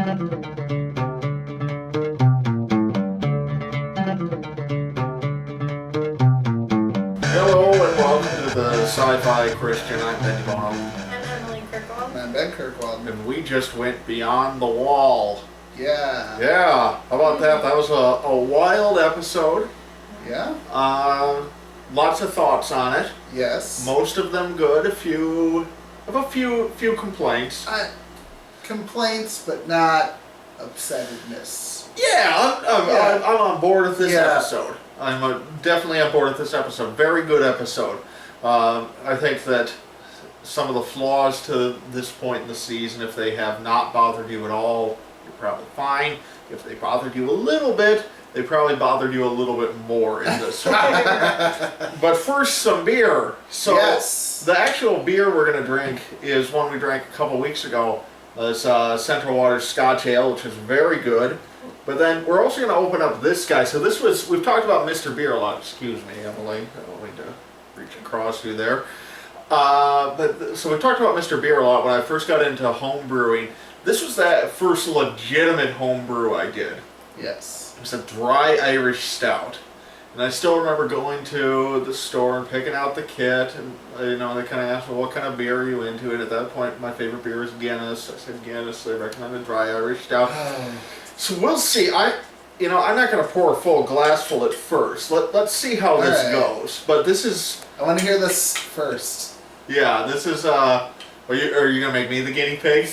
Hello and welcome to the Sci-Fi Christian. I'm Ben Bono. I'm Emily Kirkwald. And I'm Ben Kirkwald. And we just went beyond the wall. Yeah. Yeah, how about that? That was a wild episode. Yeah? Lots of thoughts on it. Yes. Most of them good. A few complaints. Complaints, but not upsetness. Yeah, I'm on board with this Yeah. episode. I'm definitely on board with this episode. Very good episode. I think that some of the flaws to this point in the season, if they have not bothered you at all, you're probably fine. If they bothered you a little bit, they probably bothered you a little bit more in this one. But first, some beer. So Yes. the actual beer we're going to drink is one we drank a couple weeks ago. It's Central Waters Scotch Ale, which is very good. But then we're also going to open up this guy. So we've talked about Mr. Beer a lot. Excuse me, Emily. I don't mean to reach across you there. So we talked about Mr. Beer a lot when I first got into home brewing. This was that first legitimate home brew I did. Yes. It was a dry Irish stout. And I still remember going to the store and picking out the kit, and they kind of asked me, what kind of beer are you into? And at that point, my favorite beer is Guinness. I said Guinness. They recommended dry Irish stout. So we'll see. I'm not going to pour a full glass full at first. Let's see how this goes. But this is. I want to hear this first. Yeah, this is. Are you going to make me the guinea pig?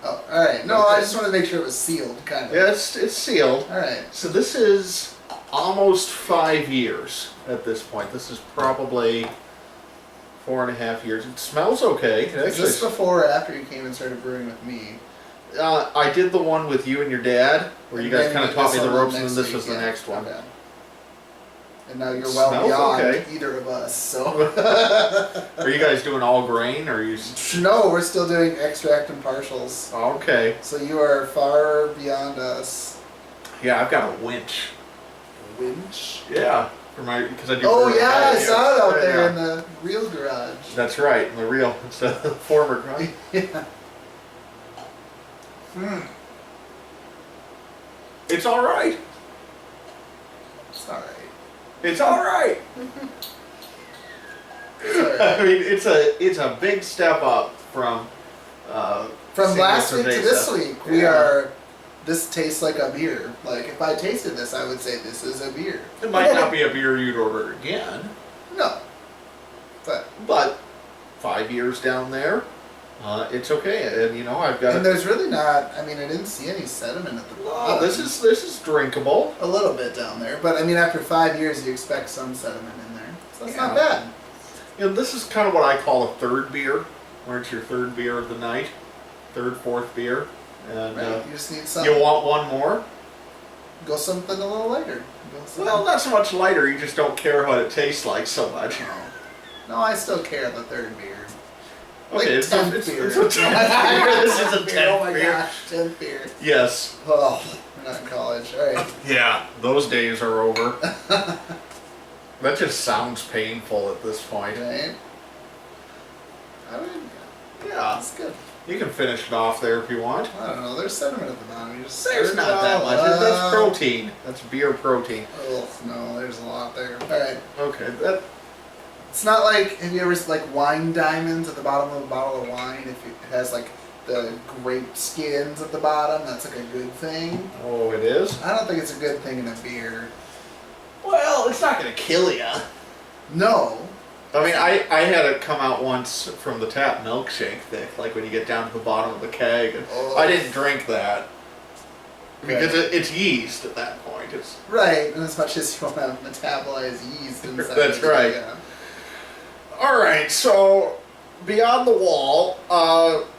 Oh, alright. No, I just want to make sure it was sealed, kind of. Yeah, it's sealed. Alright. So this is almost 5 years at this point. This is probably 4.5 years. It smells okay. Is this before or after you came and started brewing with me? I did the one with you and your dad, where you guys kind of taught me the ropes, and then this week, was the next one. Okay. And now you're well Smells beyond okay. either of us, so. Are you guys doing all grain, or are you? No, we're still doing extract and partials. Okay. So you are far beyond us. Yeah, I've got a winch. Winch? Yeah, because I do. Oh brew yeah, I patios. saw it out there Yeah. in the real garage. That's right, in the real, instead of the former garage. Yeah. It's all right. It's alright. It's all right. I mean, it's a big step up from. From last week to Cerveza. this week, we Yeah. are. This tastes like a beer. Like if I tasted this, I would say this is a beer. It might not be a beer you'd order again, No. but 5 years down there, it's okay. And I've got. And there's really not. I mean, I didn't see any sediment at the bottom. This is drinkable. a little bit down there, but I mean, after 5 years, you expect some sediment in there, so that's Yeah. not bad. This is kind of what I call a third beer, where it's your third beer of the night, third, fourth beer, and Right? You just need something. you want one more. Go something a little lighter. Go something. Well, not so much lighter. You just don't care what it tastes like so much. No, I still care the third beer. Okay, Like 10th beer. it's a 10th beer. This is a 10th Oh my beer. gosh, 10th beer. Yes. Oh, we're not in college. Alright. Yeah, those days are over. That just sounds painful at this point. Right? I mean, Yeah, that's good. you can finish it off there if you want. I don't know, there's sediment at the bottom. You just There's stir it not that all much. up. That's protein. That's beer protein. Oh, no, there's a lot there. Alright. Okay, that. It's not like, have you ever seen like wine diamonds at the bottom of a bottle of wine? If it has like the grape skins at the bottom, that's like a good thing. Oh, it is. I don't think it's a good thing in a beer. Well, it's not gonna kill you. No. I mean, I had it come out once from the tap milkshake thing, like when you get down to the bottom of the keg. And Oh. I didn't drink that because Right. it's yeast at that point. It's Right, and as much as you want to metabolize yeast inside. That's it, right. Yeah. all right. So beyond the wall,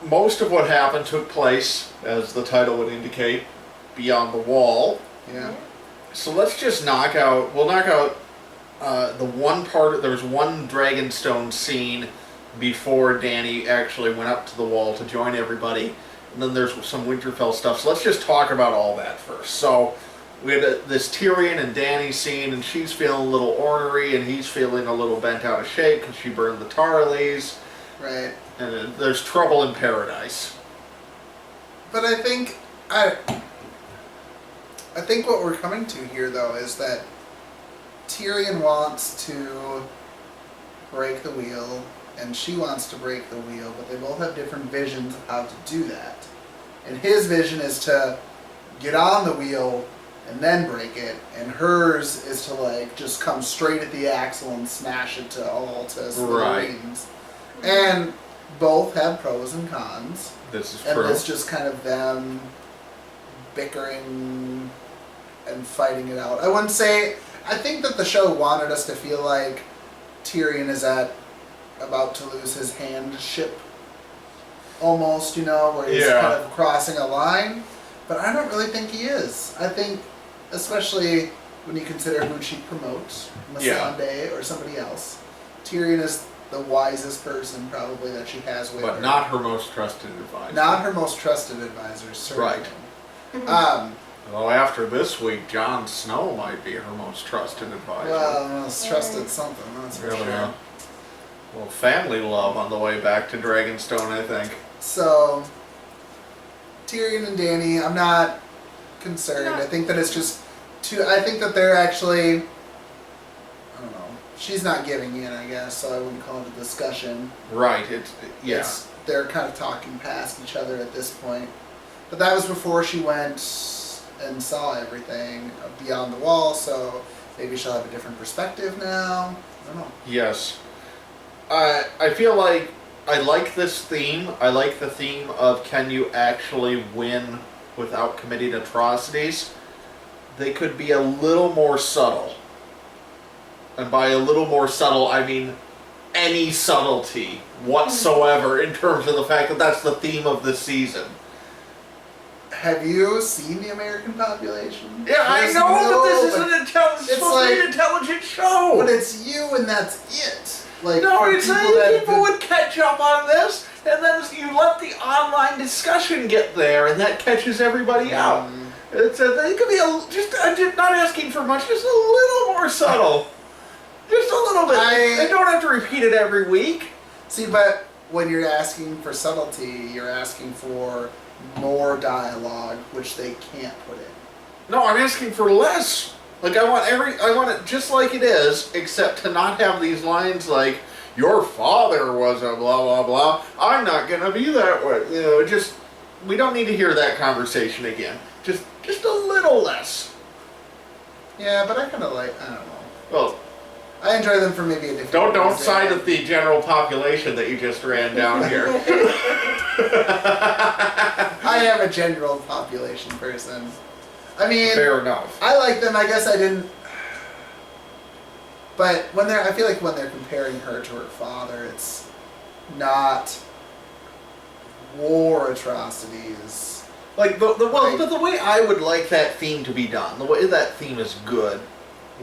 most of what happened took place, as the title would indicate, beyond the wall. Yeah. So let's just knock out. We'll knock out the one part. There was one Dragonstone scene before Danny actually went up to the wall to join everybody, and then there's some Winterfell stuff. So let's just talk about all that first. So we had this Tyrion and Danny scene, and she's feeling a little ornery, and he's feeling a little bent out of shape because she burned the Tarleys, Right. and there's trouble in paradise. But I think I think what we're coming to here, though, is that Tyrion wants to break the wheel, and she wants to break the wheel, but they both have different visions of how to do that. And his vision is to get on the wheel and then break it, and hers is to like just come straight at the axle and smash it to smithereens. And both have pros and cons. This is and true. it's just kind of them bickering and fighting it out. I wouldn't say. I think that the show wanted us to feel like Tyrion is about to lose his handship, almost, where he's kind of crossing a line. But I don't really think he is. I think, especially when you consider who she promotes, Missandei or somebody else, Tyrion is the wisest person probably that she has with her. But not her most trusted advisor. Not her most trusted advisor, certainly. Right. Well, after this week, Jon Snow might be her most trusted advisor. Well, most trusted something, that's for sure. Well, family love on the way back to Dragonstone, I think. So, Tyrion and Dany, I'm not concerned. I think that it's just I think that they're actually, I don't know, she's not giving in, I guess, so I wouldn't call it a discussion. Right, They're kind of talking past each other at this point. But that was before she went and saw everything beyond the wall, so maybe she'll have a different perspective now. I don't know. Yes. I feel like I like this theme. I like the theme of can you actually win without committing atrocities? They could be a little more subtle. And by a little more subtle, I mean any subtlety whatsoever in terms of the fact that that's the theme of the season. Have you seen the American population? Yeah, I know, but this is an intelligent show. But it's you and that's it. Like, no, it's like people would catch up on this, and then you let the online discussion get there, and that catches everybody out. It's it could be I'm not asking for much, just a little more subtle. Just a little bit. I don't have to repeat it every week. See, but when you're asking for subtlety, you're asking for more dialogue, which they can't put in. No, I'm asking for less. Like I want it just like it is, except to not have these lines like "Your father was a blah blah blah." I'm not gonna be that way. We don't need to hear that conversation again. Just a little less. Yeah, but I kind of I don't know. Well, I enjoy them for maybe a different. Don't side with the general population that you just ran down here. I am a general population person. I mean, fair enough. I like them. I guess I didn't. But I feel like when they're comparing her to her father, it's not war atrocities. Like but the way I would like that theme to be done, the way that theme is good,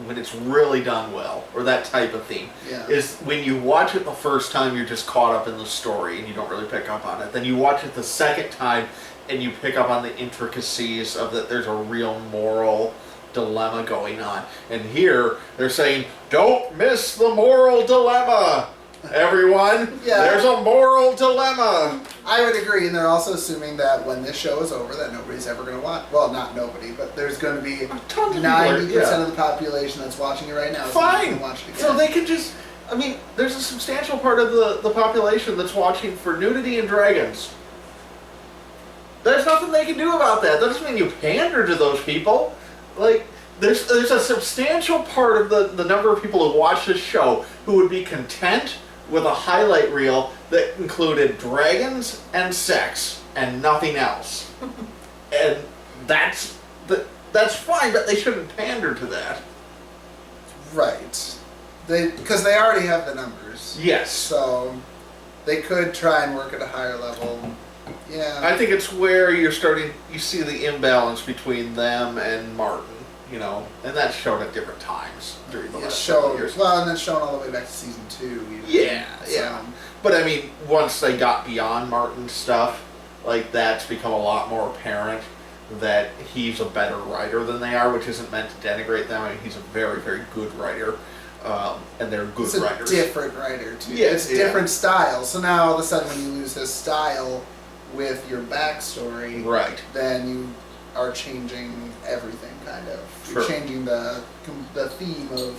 when it's really done well, or that type of theme, is when you watch it the first time, you're just caught up in the story and you don't really pick up on it. Then you watch it the second time and you pick up on the intricacies of that there's a real moral dilemma going on. And here, they're saying, don't miss the moral dilemma, everyone. There's a moral dilemma. I would agree, and they're also assuming that when this show is over, that nobody's ever going to watch. Well, not nobody, but there's going to be 90% of the population that's watching it right now. Fine. Watch it again. So they can just... I mean, there's a substantial part of the population that's watching for nudity and dragons. There's nothing they can do about that. That doesn't mean you pander to those people. Like, there's a substantial part of the number of people who watch this show who would be content with a highlight reel that included dragons and sex and nothing else. And that's fine, but they shouldn't pander to that. Right. Because they already have the numbers. Yes. So they could try and work at a higher level. Yeah. I think it's where you see the imbalance between them and Martin, and that's shown at different times during the last couple years. Well, and that's shown all the way back to season 2. Even. Yeah. But I mean, once they got beyond Martin's stuff, like that's become a lot more apparent that he's a better writer than they are, which isn't meant to denigrate them. I mean, he's a very, very good writer. And they're good writers. It's a different writer, too. Yes, it's a different style. So now, all of a sudden, when you lose his style, with your backstory, Right. then you are changing everything, kind of. Sure. You're changing the theme of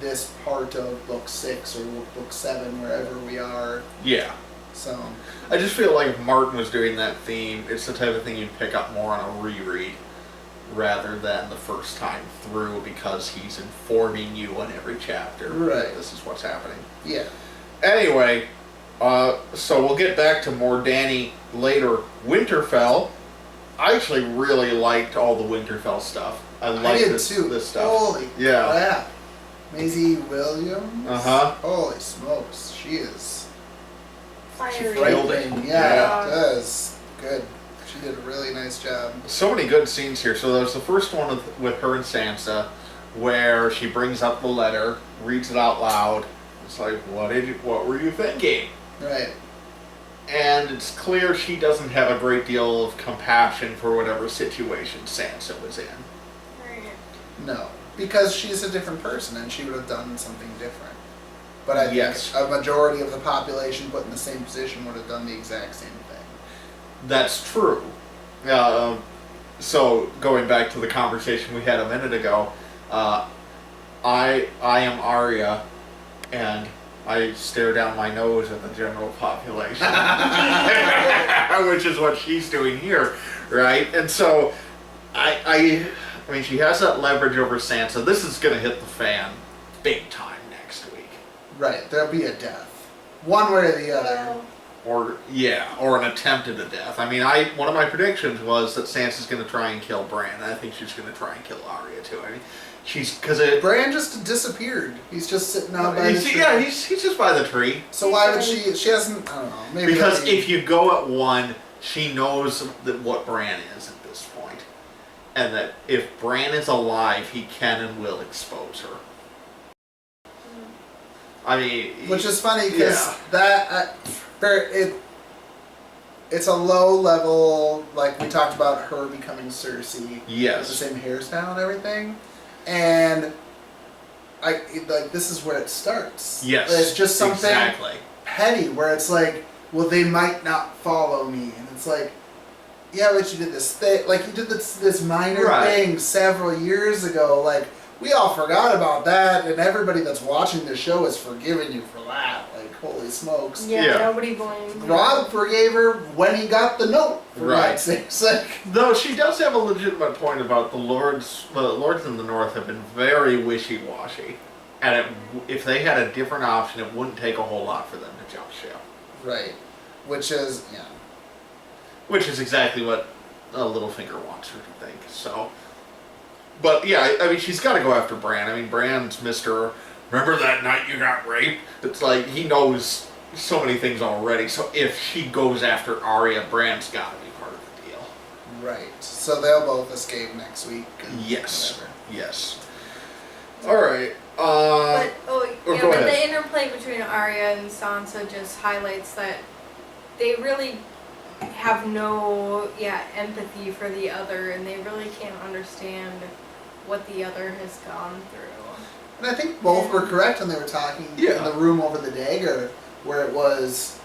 this part of book 6 or book 7, wherever we are. Yeah. So I just feel like if Martin was doing that theme, it's the type of thing you'd pick up more on a reread rather than the first time through, because he's informing you in every chapter. Right. This is what's happening. yeah. Anyway, so we'll get back to more Danny later. Winterfell. I actually really liked all the Winterfell stuff. I liked did this, too. this stuff. Holy Yeah. crap. Maisie Williams? Uh-huh. Holy smokes. She is Fiery. frightening. Yeah. Yeah, it does. Good. She did a really nice job. So many good scenes here. So there's the first one with her and Sansa, where she brings up the letter, reads it out loud. It's like, what were you thinking? Right. And it's clear she doesn't have a great deal of compassion for whatever situation Sansa was in. Right. No. Because she's a different person and she would have done something different. But I Yes. think a majority of the population put in the same position would have done the exact same thing. That's true. So going back to the conversation we had a minute ago, I am Arya, and I stare down my nose at the general population, which is what she's doing here, right? And so I mean, she has that leverage over Sansa. This is going to hit the fan big time next week. Right. There'll be a death. One way or the other. Or an attempt at a death. I mean, one of my predictions was that Sansa's going to try and kill Bran, and I think she's going to try and kill Arya too. I mean, Bran just disappeared. He's just sitting out by the tree. Yeah, he's just by the tree. So why would she? She hasn't. I don't know. Maybe Because if you go at one, she knows that what Bran is at this point, and that if Bran is alive, he can and will expose her. I mean, which is funny because it's a low level, like we talked about her becoming Cersei. Yes. With the same hairstyle and everything, and this is where it starts. Yes. It's just something exactly. petty where it's like, well, they might not follow me, and it's like, yeah, but you did this thing, like you did this minor thing several years ago, like. We all forgot about that, and everybody that's watching the show is forgiving you for that. Like, holy smokes. Yeah. Nobody blames you. Rob forgave her when he got the note, for God's sakes. Like, though she does have a legitimate point about the lords. The lords in the north have been very wishy-washy, and if they had a different option, it wouldn't take a whole lot for them to jump ship. right. Which is, Which is exactly what Littlefinger wants her to think, so... But yeah, I mean, she's got to go after Bran. I mean, Bran's Mr. Remember that night you got raped? It's like, he knows so many things already. So if she goes after Arya, Bran's got to be part of the deal. Right. So they'll both escape next week. Yes. Whatever. Yes. All right. But go ahead. the interplay between Arya and Sansa just highlights that they really have no empathy for the other, and they really can't understand what the other has gone through. And I think both were correct when they were talking in the room over the dagger, where it was,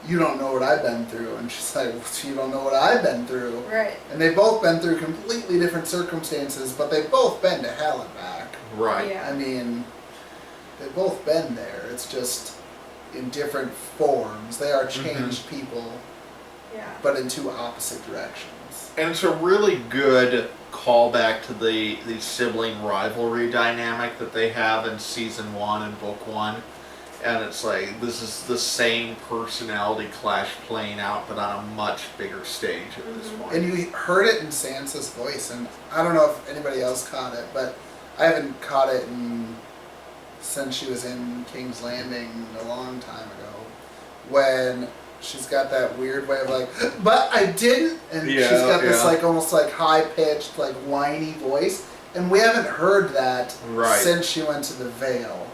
you don't know what I've been through. And she's like, you don't know what I've been through. Right. And they've both been through completely different circumstances, but they've both been to hell and back. Right. Yeah. I mean, they've both been there. It's just in different forms. They are changed people, but in two opposite directions. And it's a really good callback to the sibling rivalry dynamic that they have in season 1 and book 1. And it's like, this is the same personality clash playing out, but on a much bigger stage at this point. And you heard it in Sansa's voice, and I don't know if anybody else caught it, but I haven't caught it since she was in King's Landing a long time ago, when she's got that weird way of like, but I didn't, and she's got this like almost like high-pitched, like whiny voice, and we haven't heard that since she went to the Vale.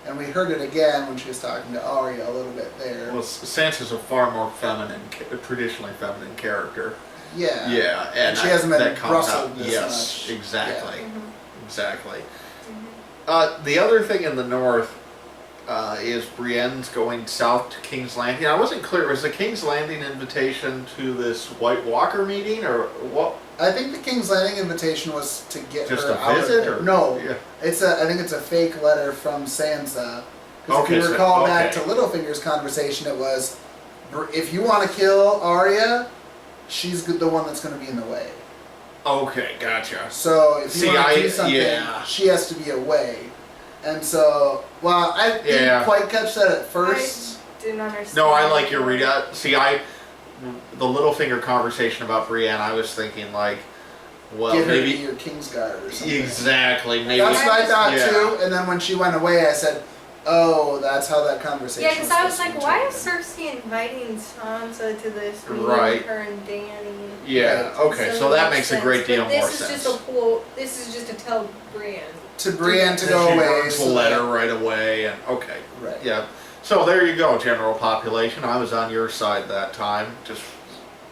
And we heard it again when she was talking to Arya a little bit there. Well, Sansa's a far more traditionally feminine character. Yeah. Yeah, and she hasn't been that comes rustled out. this Yes, much. exactly. Yeah. Exactly. The other thing in the North, is Brienne's going south to King's Landing. I wasn't clear. Was the King's Landing invitation to this White Walker meeting, or what? I think the King's Landing invitation was to get Just her a out visit, of there. or No, Yeah. I think it's a fake letter from Sansa. Because Okay, if you so- recall back okay. to Littlefinger's conversation, it was, if you want to kill Arya, she's the one that's going to be in the way. Okay, gotcha. So if See, you want to I- do something, yeah. she has to be away. And so, well, I didn't Yeah. quite catch that at first. I didn't understand. No, I like your read. See, the Littlefinger conversation about Brienne, I was thinking like, well, Get her to be maybe your Kingsguard or something. exactly. Maybe That's what I thought Yeah. too. And then when she went away, I said, "Oh, that's how that conversation." Yeah, because I was supposed like, to why be is Cersei inviting Sansa to this meeting Right. with her and Dany? Yeah. Okay, so that makes a great deal But more this is sense. This is just to tell Brienne. to Brienne to And go she away. burns the so letter that- right away, and okay, Right. yeah. So there you go, general population. I was on your side that time, just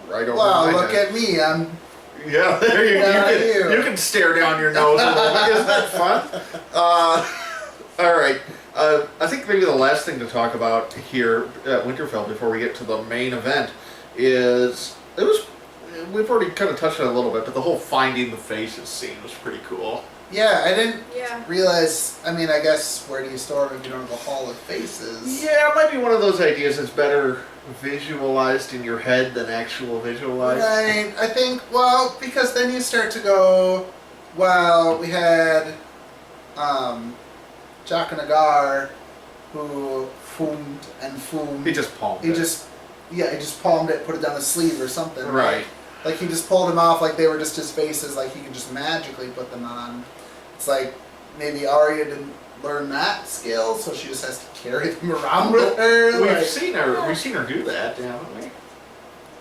right over Wow, my look head. at me. I'm Yeah, there you, Not you, you. you can stare down your nose a little bit. Isn't that fun? All right. I think maybe the last thing to talk about here at Winterfell before we get to the main event is we've already kind of touched on it a little bit, but the whole finding the faces scene was pretty cool. yeah, I didn't Yeah. realize. I mean, I guess where do you store them if you don't have a hall of faces? Yeah, it might be one of those ideas that's better visualized in your head than actual visualized. Right. I think, well, because then you start to go, well, we had Jaqen H'ghar, who fumed and fumed. He just palmed He it. just palmed it, put it down his sleeve or something. Right. Like he just pulled them off like they were just his faces, like he could just magically put them on. It's like maybe Arya didn't learn that skill, so she just has to carry them around with her. We've like- seen her do that, haven't we?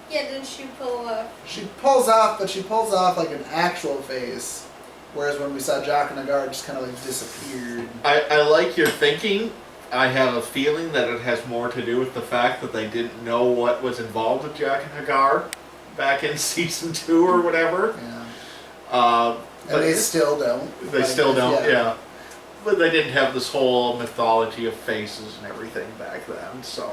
Yeah, didn't she pull up? She pulls off, but she pulls off like an actual face. Whereas when we saw Jaqen H'ghar, just kind of like disappeared. I like your thinking. I have a feeling that it has more to do with the fact that they didn't know what was involved with Jaqen H'ghar back in season 2 or whatever. Yeah. But And they still don't. They Like, still don't, yeah. But they didn't have this whole mythology of faces and everything back then, so.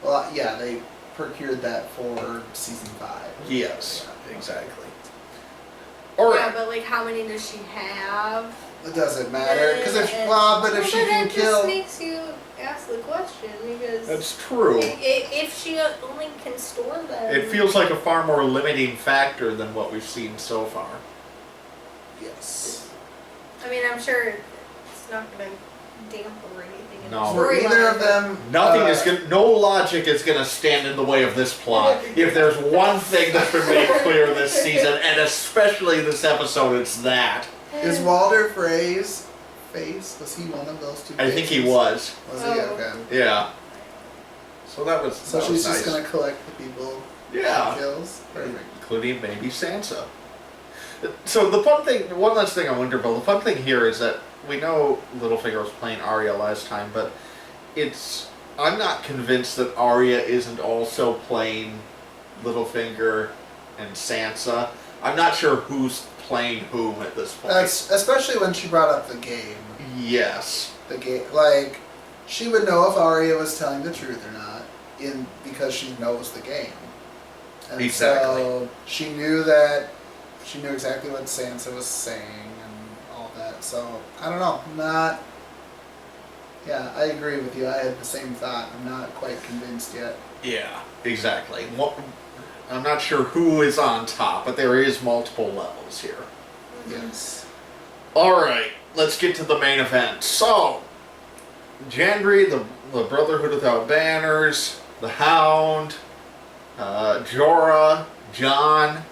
Well, yeah, they procured that for season 5. Yes, Yeah. exactly. Yeah, Alright. but like, how many does she have? It doesn't matter, because if she Well, can that kill. just makes you ask the question because That's true. if she only can store them, It feels like a far more limiting factor than what we've seen so far. Yes. I mean, I'm sure it's not going to dampen or anything. In No. the For either storyline, of them, Nothing is gonna, no logic is gonna stand in the way of this plot. If there's one thing that's been made clear this season, and especially this episode, it's that. is Walder Frey's face, was he one of those two I think he faces? was. Was he? Oh. Okay. Yeah. So that was. So that she's was just nice. gonna collect the people Yeah. she kills? Perfect. Including maybe Sansa. So the fun thing, one last thing on Winterfell, the fun thing here is that we know Littlefinger was playing Arya last time, but I'm not convinced that Arya isn't also playing Littlefinger and Sansa. I'm not sure who's playing whom at this point. That's especially when she brought up the game. Yes. The game, like, she would know if Arya was telling the truth or not, because she knows the game. And Exactly. so she knew exactly what Sansa was saying and all that. So I don't know. Yeah, I agree with you. I had the same thought. I'm not quite convinced yet. Yeah, exactly. I'm not sure who is on top, but there is multiple levels here. Yes. Alright, let's get to the main event. So, Gendry, the Brotherhood Without Banners, the Hound, Jorah, Jon,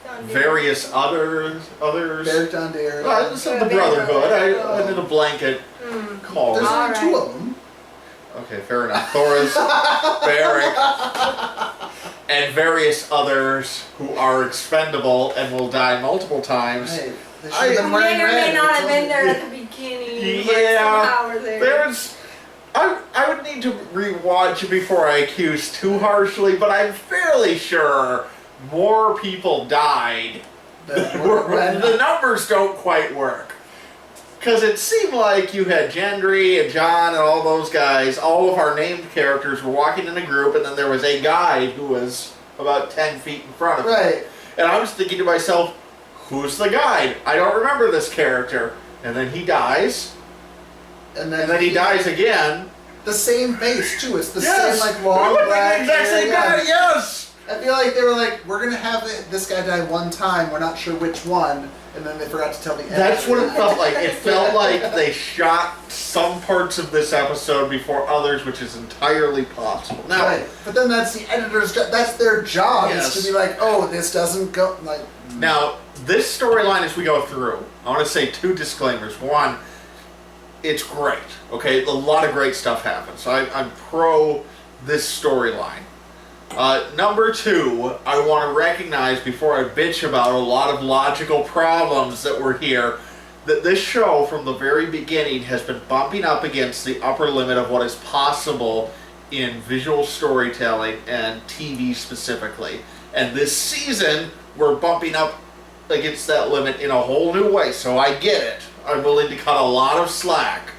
Don't do various others. Beric Dondarrion. I just said the Brotherhood. I did a blanket that. call. There's only Alright. two of them. Okay, fair enough. Thoris, Beric, and various others who are expendable and will die multiple times. Hey, they should I- have been You wearing may or red. may not It's have been only- there at the beginning. Yeah, but somehow we're there. There's, I would need to rewatch it before I accuse too harshly, but I'm fairly sure more people died. The red. The numbers don't quite work. Because it seemed like you had Gendry and John and all those guys, all of our named characters were walking in a group, and then there was a guide who was about 10 feet in front of them. Right. And I was thinking to myself, who's the guide? I don't remember this character. And then he dies, And and then he dies again. The same face too. It's the Yes! same like long It was black the exact same hair, guy, yes! I feel like they were like, we're gonna have this guy die one time. We're not sure which one, and then they forgot to tell the end. That's what it felt like. It felt like they shot some parts of this episode before others, which is entirely possible. Now, Right. But then that's the editor's job. That's their job Yes. is to be like, oh, this doesn't go like. Now, this storyline as we go through, I want to say 2 disclaimers. One, it's great. Okay, a lot of great stuff happens. So I'm pro this storyline. Number 2, I want to recognize before I bitch about a lot of logical problems that were here, that this show from the very beginning has been bumping up against the upper limit of what is possible in visual storytelling and TV specifically. And this season, we're bumping up against that limit in a whole new way. So I get it. I'm willing to cut a lot of slack.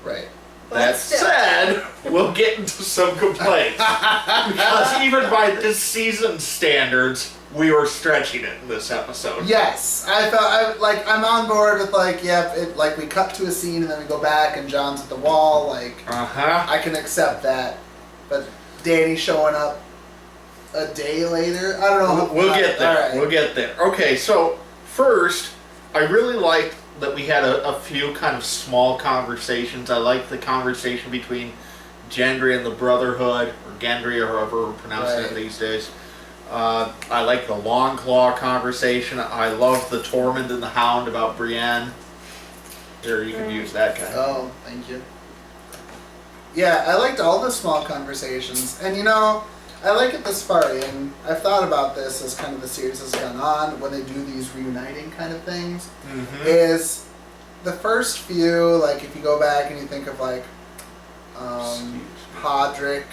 Right. That But still. said, we'll get into some complaints. Because even by this season's standards, we were stretching it in this episode. Yes, I'm on board with like, yeah, it like we cut to a scene and then we go back and John's at the wall. Like, Uh-huh. I can accept that, but Danny showing up a day later, I don't know. We'll get there. All right. We'll get there. Okay, so first, I really liked that we had a few kind of small conversations. I liked the conversation between Gendry and the Brotherhood, or Gendry, or however we're pronouncing it Right. these days. I like the Longclaw conversation. I love the Tormund and the Hound about Brienne. There, you can use that guy. Oh, thank you. Yeah, I liked all the small conversations, and you know, I like it this far in. I've thought about this as kind of the series has gone on when they do these reuniting kind of things. Mm-hmm. Is the first few, like if you go back and you think of like Podrick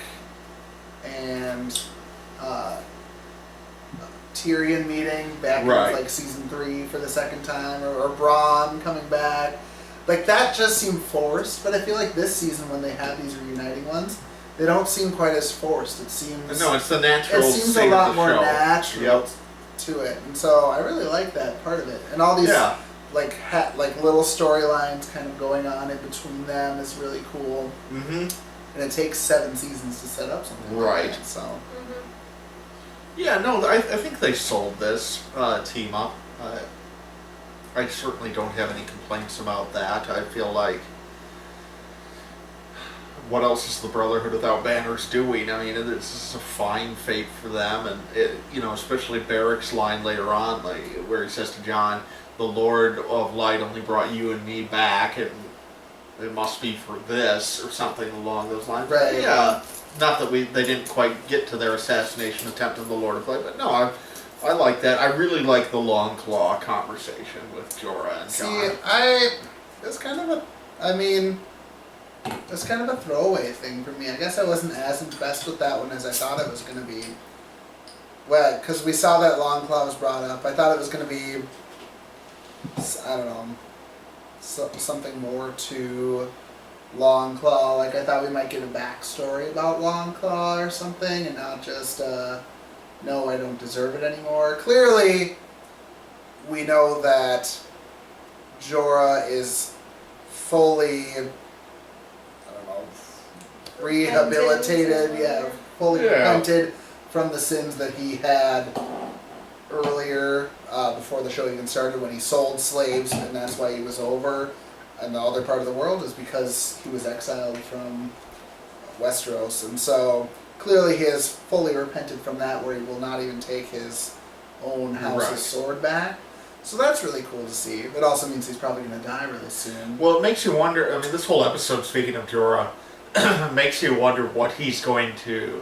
and Tyrion meeting back Right. in like season 3 for the second time, or Bronn coming back, like that just seemed forced. But I feel like this season when they have these reuniting ones, they don't seem quite as forced. It seems No, it's the natural it seems state a lot of the more show. natural Yep. to it, and so I really like that part of it. And all these Yeah. like little storylines kind of going on in between them is really cool. Mm-hmm. And it takes 7 seasons to set up something Right. like that. So Mhm. Yeah, no, I think they sold this team up. I certainly don't have any complaints about that. I feel like, what else is the Brotherhood without banners doing? I mean, this is a fine fate for them, and especially Barrick's line later on, like where he says to John, "The Lord of Light only brought you and me back, and it must be for this," or something along those lines. Right. Yeah. Not that they didn't quite get to their assassination attempt on the Lord of Light, but no, I like that. I really like the Longclaw conversation with Jorah and Jon. it's kind of it's kind of a throwaway thing for me. I guess I wasn't as impressed with that one as I thought it was going to be. Well, because we saw that Longclaw was brought up, I thought it was going to be, I don't know, something more to Longclaw. Like I thought we might get a backstory about Longclaw or something, and not just no, I don't deserve it anymore. Clearly, we know that Jorah is fully, I don't know, rehabilitated. Yeah, fully repented from the sins that he had earlier, before the show even started, when he sold slaves, and that's why he was over. And the other part of the world is because he was exiled from Westeros, and so clearly he has fully repented from that, where he will not even take his own house's Right. sword back. So that's really cool to see. It also means he's probably going to die really soon. Well, it makes you wonder. I mean, this whole episode, speaking of Jorah, makes you wonder how he's going to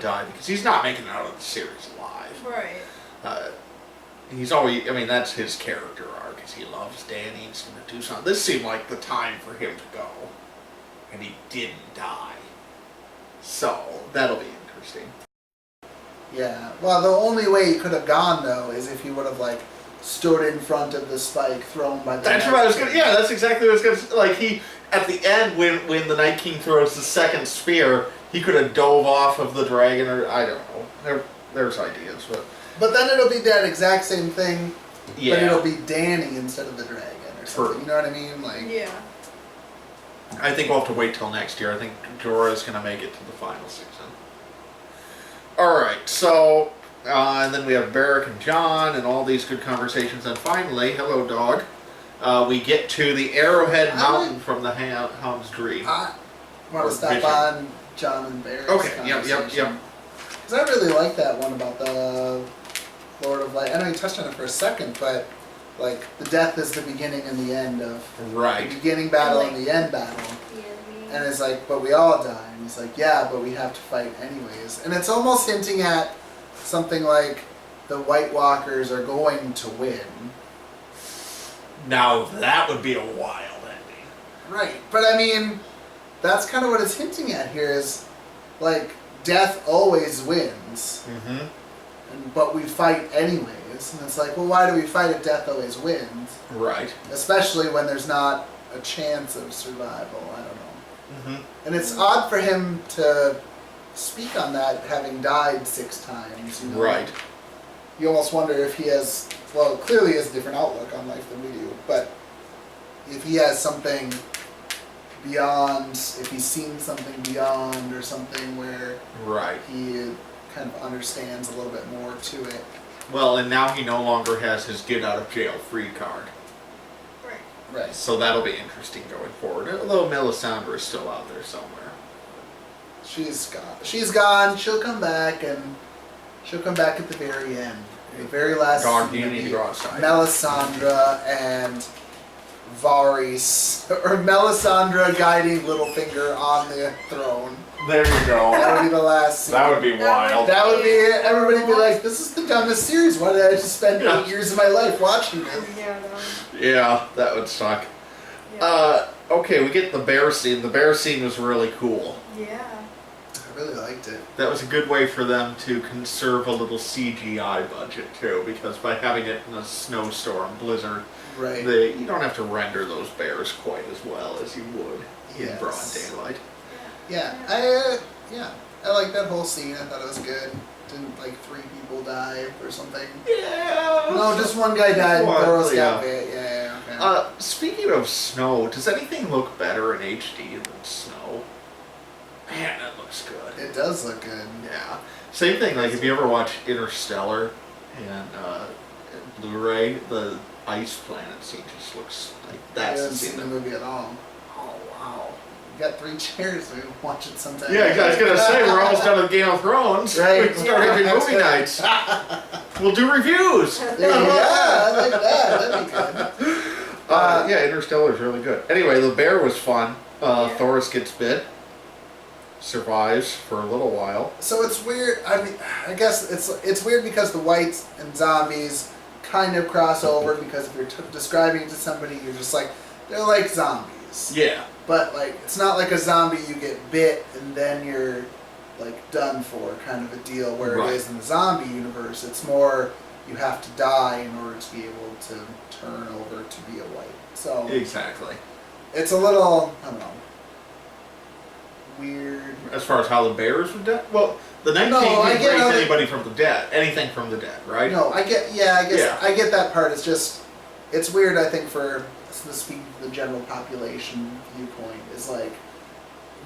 die, because he's not making it out of the series alive. Right. He's always. I mean, that's his character arc. Is he loves Dany. He's going to do something. This seemed like the time for him to go, and he didn't die. So that'll be interesting. Yeah. Well, the only way he could have gone, though, is if he would have, like, stood in front of the spike thrown by the That's Night what I was gonna. King. Yeah, that's exactly what I was gonna. Like he at the end when the Night King throws the second spear, he could have dove off of the dragon, or I don't know. There's ideas, but But then it'll be that exact same thing, yeah, but it'll be Danny instead of the dragon or something. True. You know what I mean? Like, Yeah. I think we'll have to wait till next year. I think Jorah's gonna make it to the final season. All right, so and then we have Beric and John and all these good conversations, and finally, hello dog. We get to the Arrowhead Mountain from the Hound's Dream. I want Or to stop vision. on John and Barrett's Okay, yep. Because I really like that one about the Lord of Light. I know you touched on it for a second, but like the death is the beginning and the end of Right. the beginning battle And, and the end battle. Yeah. And it's like, but we all die. And he's like, yeah, but we have to fight anyways. And it's almost hinting at something like the White Walkers are going to win. Now that would be a wild ending. Right. But I mean, that's kind of what it's hinting at here is like death always wins. Mm-hmm. But we fight anyways. And it's like, well, why do we fight if death always wins? Right. Especially when there's not a chance of survival. I don't know. Mm-hmm. And it's odd for him to speak on that having died 6 times. You know? Right. You almost wonder if he has, well, clearly he has a different outlook on life than we do, but if he has something beyond, if he's seen something beyond or something where Right. he kind of understands a little bit more to it. Well, and now he no longer has his get out of jail free card. Right. Right. So that'll be interesting going forward. Although Melisandre is still out there somewhere. She's gone. She's gone. She'll come back, and she'll come back at the very end. The very last Dog, scene you will need to be go outside. Melisandre and Varys, or Melisandre guiding Littlefinger on the throne. There you go. That would be the last scene. That would be That wild. That would be it. Everybody would be like, this is the dumbest series. Why did I just spend Yeah. 8 years of my life watching this? Yeah. That was, Yeah, that would suck. yeah. Okay, we get the bear scene. The bear scene was really cool. Yeah. I really liked it. That was a good way for them to conserve a little CGI budget too, because by having it in a snowstorm, blizzard, Right. you don't have to render those bears quite as well as you would in Yes. broad daylight. Yeah, I liked that whole scene. I thought it was good. Didn't like 3 people die or something? Yeah. No, just one guy died. One, And Boros yeah. got bit. Yeah, okay. Speaking of snow, does anything look better in HD than snow? Man, that looks good. It does look good. Yeah. Same thing, like if you ever watch Interstellar and Blu-ray, the ice planet scene just looks like I that's the haven't seen scene the that... movie at all. Oh, wow. We got 3 chairs. We can watch it sometime. Yeah, I was gonna say, we're almost done with Game of Thrones. Right. We can start having That's movie it. nights. We'll do reviews. Yeah, I like that. That'd be good. Yeah, Interstellar is really good. Anyway, the bear was fun. Yeah. Thoris gets bit. Survives for a little while. So it's weird. I mean, I guess it's weird because the whites and zombies kind of cross over because if you're describing it to somebody, you're just like, they're like zombies. Yeah. But like, it's not like a zombie you get bit and then you're like done for kind of a deal where Right. it is in the zombie universe. It's more you have to die in order to be able to turn over to be a white. So Exactly. it's a little, I don't know, weird. As far as how the bears were dead? Well, the Night No, King I can get raise how they- anybody from the dead. Anything from the dead, right? No, I get, yeah, I guess Yeah. I get that part. It's just, it's weird. I think for speaking to the general population viewpoint is like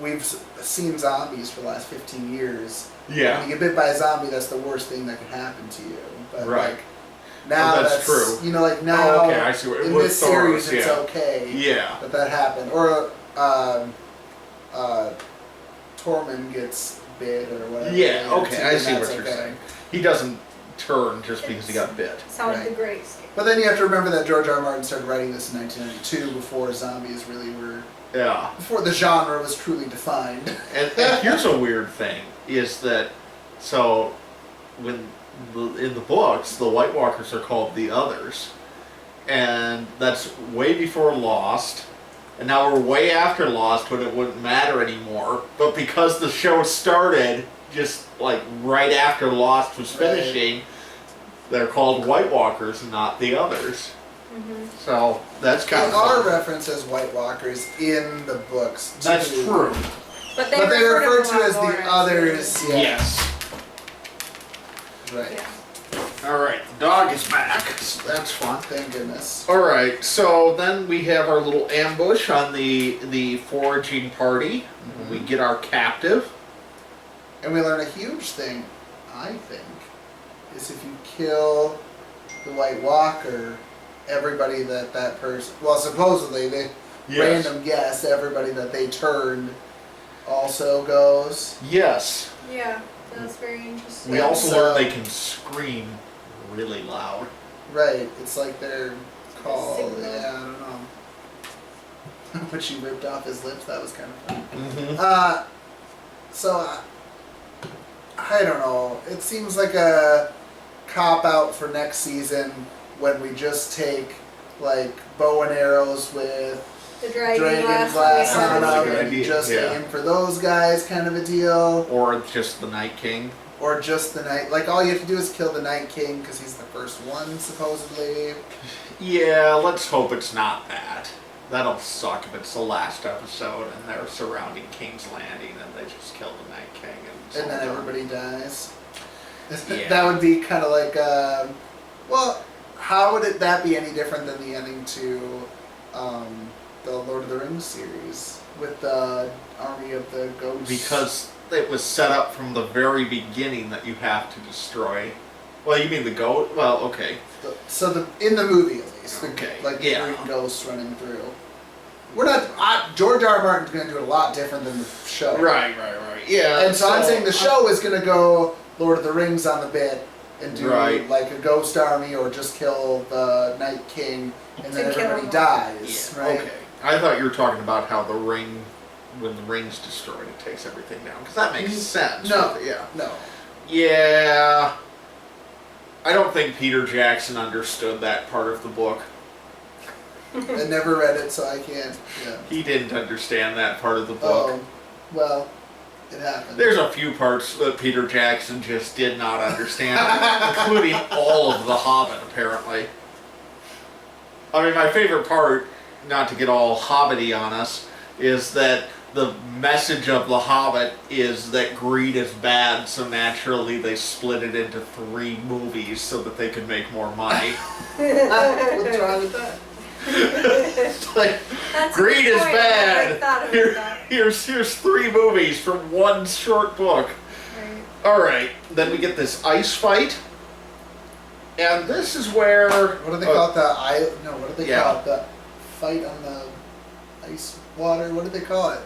we've seen zombies for the last 15 years. Yeah. When you get bit by a zombie, that's the worst thing that can happen to you. But Right. like now Oh, that's that's true. you know, like now Oh, okay, I see what in with this series Thoros, it's yeah. okay Yeah. that happened. Or Tormund gets bit or whatever. Yeah, later, okay, too, I and see that's what you're okay. saying. He doesn't turn just because he got bit. Sounds Right. the great escape. But then you have to remember that George R. R. Martin started writing this in 1992 before zombies really were, Yeah. before the genre was truly defined. And here's a weird thing, is that, so, when in the books, the White Walkers are called the Others. And that's way before Lost. And now we're way after Lost when it wouldn't matter anymore. But because the show started just like right after Lost was Right. finishing, They're called White Walkers, not the others. Mhm. So that's kind There of are fun. references White Walkers in the books. That's too. true. But they refer to as the others. Yeah. Yes. Right. Yeah. All right, the dog is back. So that's fun. Thank goodness. All right, so then we have our little ambush on the foraging party. We get our captive. And we learn a huge thing, I think, is if you kill the White Walker, everybody that person, well, supposedly, they random guess, everybody that they turned also goes. Yes. Yeah, that's very interesting. We also So- learn they can scream really loud. Right, it's like they're called, Signal. yeah, I don't know. When she ripped off his lips, that was kind of fun. Mm-hmm. So, I don't know. It seems like a cop-out for next season when we just take, like, bow and arrows with the dragon glass glass on That's a them good and idea, just yeah. aim for those guys kind of a deal. Or just the Night King. Or just the Night... Like, all you have to do is kill the Night King because he's the first one, supposedly. Yeah, let's hope it's not that. That'll suck if it's the last episode and they're surrounding King's Landing and they just kill the Night King And then all done. everybody dies. Yeah. That would be kind of like, well, how would that be any different than the ending to the Lord of the Rings series with the army of the ghosts? Because it was set up from the very beginning that you have to destroy. Well, you mean the goat? Well, okay. In the movie at least, Okay, like the yeah. green ghosts running through. We're not. George R. R. Martin's going to do it a lot different than the show. Right. Yeah. And so I'm saying the show is going to go Lord of the Rings on the bit and do Right. like a ghost army or just kill the Night King and then To kill everybody him. dies, Yeah, right? okay. I thought you were talking about how the ring, when the ring's destroyed, it takes everything down. Because that makes sense. No. Yeah. No. Yeah. I don't think Peter Jackson understood that part of the book. I never read it, so I can't. Yeah. He didn't understand that part of the book. Oh, well, it happened. There's a few parts that Peter Jackson just did not understand, including all of The Hobbit, apparently. I mean, my favorite part, not to get all hobbity on us, is that the message of The Hobbit is that greed is bad, so naturally they split it into 3 movies so that they could make more money. What's wrong with that? It's like, That's a greed good is point. I bad. never thought about Here, that. here's 3 movies from one short book. Right. Alright, then we get this ice fight. And this is where... What do they call it? What do they Yeah. call it? The fight on the ice water? What do they call it?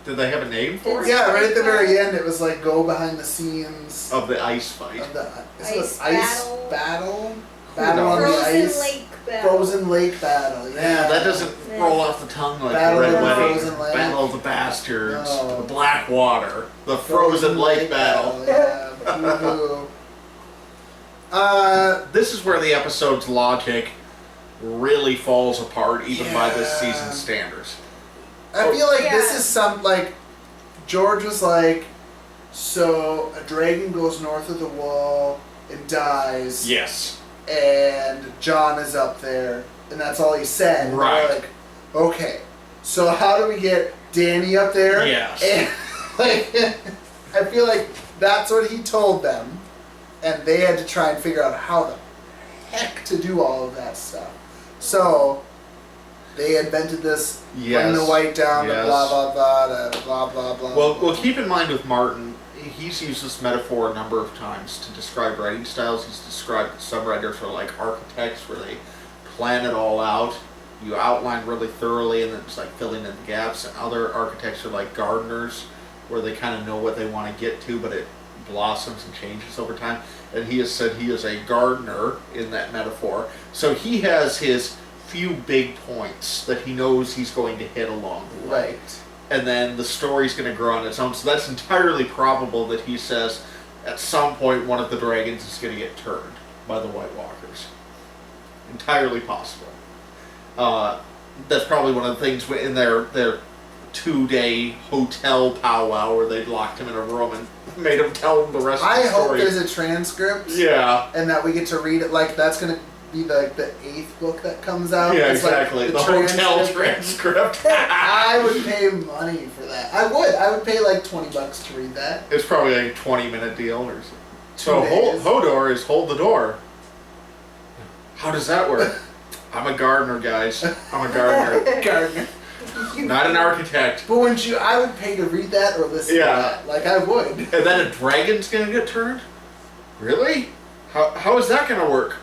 Did they have a name for it? Yeah, right at the very end, it was like go behind the scenes Of the ice fight. of the Ice ice battle. battle. Who Battle on the knows? Frozen ice. lake battle. Frozen lake battle. Yeah, Yeah, that doesn't Yeah. roll off the tongue like Battle the of Red the Wedding. Frozen Lake. Battle of the Bastards. No. The Black Water. The Frozen Lake Battle. Yeah. Boo-hoo. This is where the episode's logic really falls apart, even by this Yeah. season's standards. I feel like this Yeah. is like George was like, so a dragon goes north of the wall and dies. Yes. And John is up there, and that's all he said. And Right. we're like, okay, so how do we get Danny up there? Yes. And like, I feel like that's what he told them, and they had to try and figure out how the heck to do all of that stuff. So they invented this, Yes. bring the white down Yes. to blah blah blah to blah blah blah. Well, blah. keep in mind with Martin, he's used this metaphor a number of times to describe writing styles. He's described that some writers are like architects, where they plan it all out. You outline really thoroughly, and then it's like filling in the gaps. And other architects are like gardeners, where they kind of know what they want to get to, but it blossoms and changes over time. And he has said he is a gardener in that metaphor. So he has his few big points that he knows he's going to hit along the way. Right. And then the story's going to grow on its own. So that's entirely probable that he says at some point one of the dragons is going to get turned by the White Walkers. Entirely possible. That's probably one of the things in their 2-day hotel powwow where they'd locked him in a room and made him tell them the rest of I the hope story. there's a transcript. Yeah. And that we get to read it. Like, that's going to be the 8th book that comes out. Yeah, It's like exactly. the hotel transcript. I would pay money for that. I would pay like $20 to read that. It's probably like a 20-minute deal or something. So 2 days. Hodor is hold the door. How does that work? I'm a gardener, guys. I'm a gardener. Gardener. Not an architect. But wouldn't you? I would pay to read that or listen Yeah. to that. Like, I would. And then a dragon's gonna get turned? Really? How is that gonna work?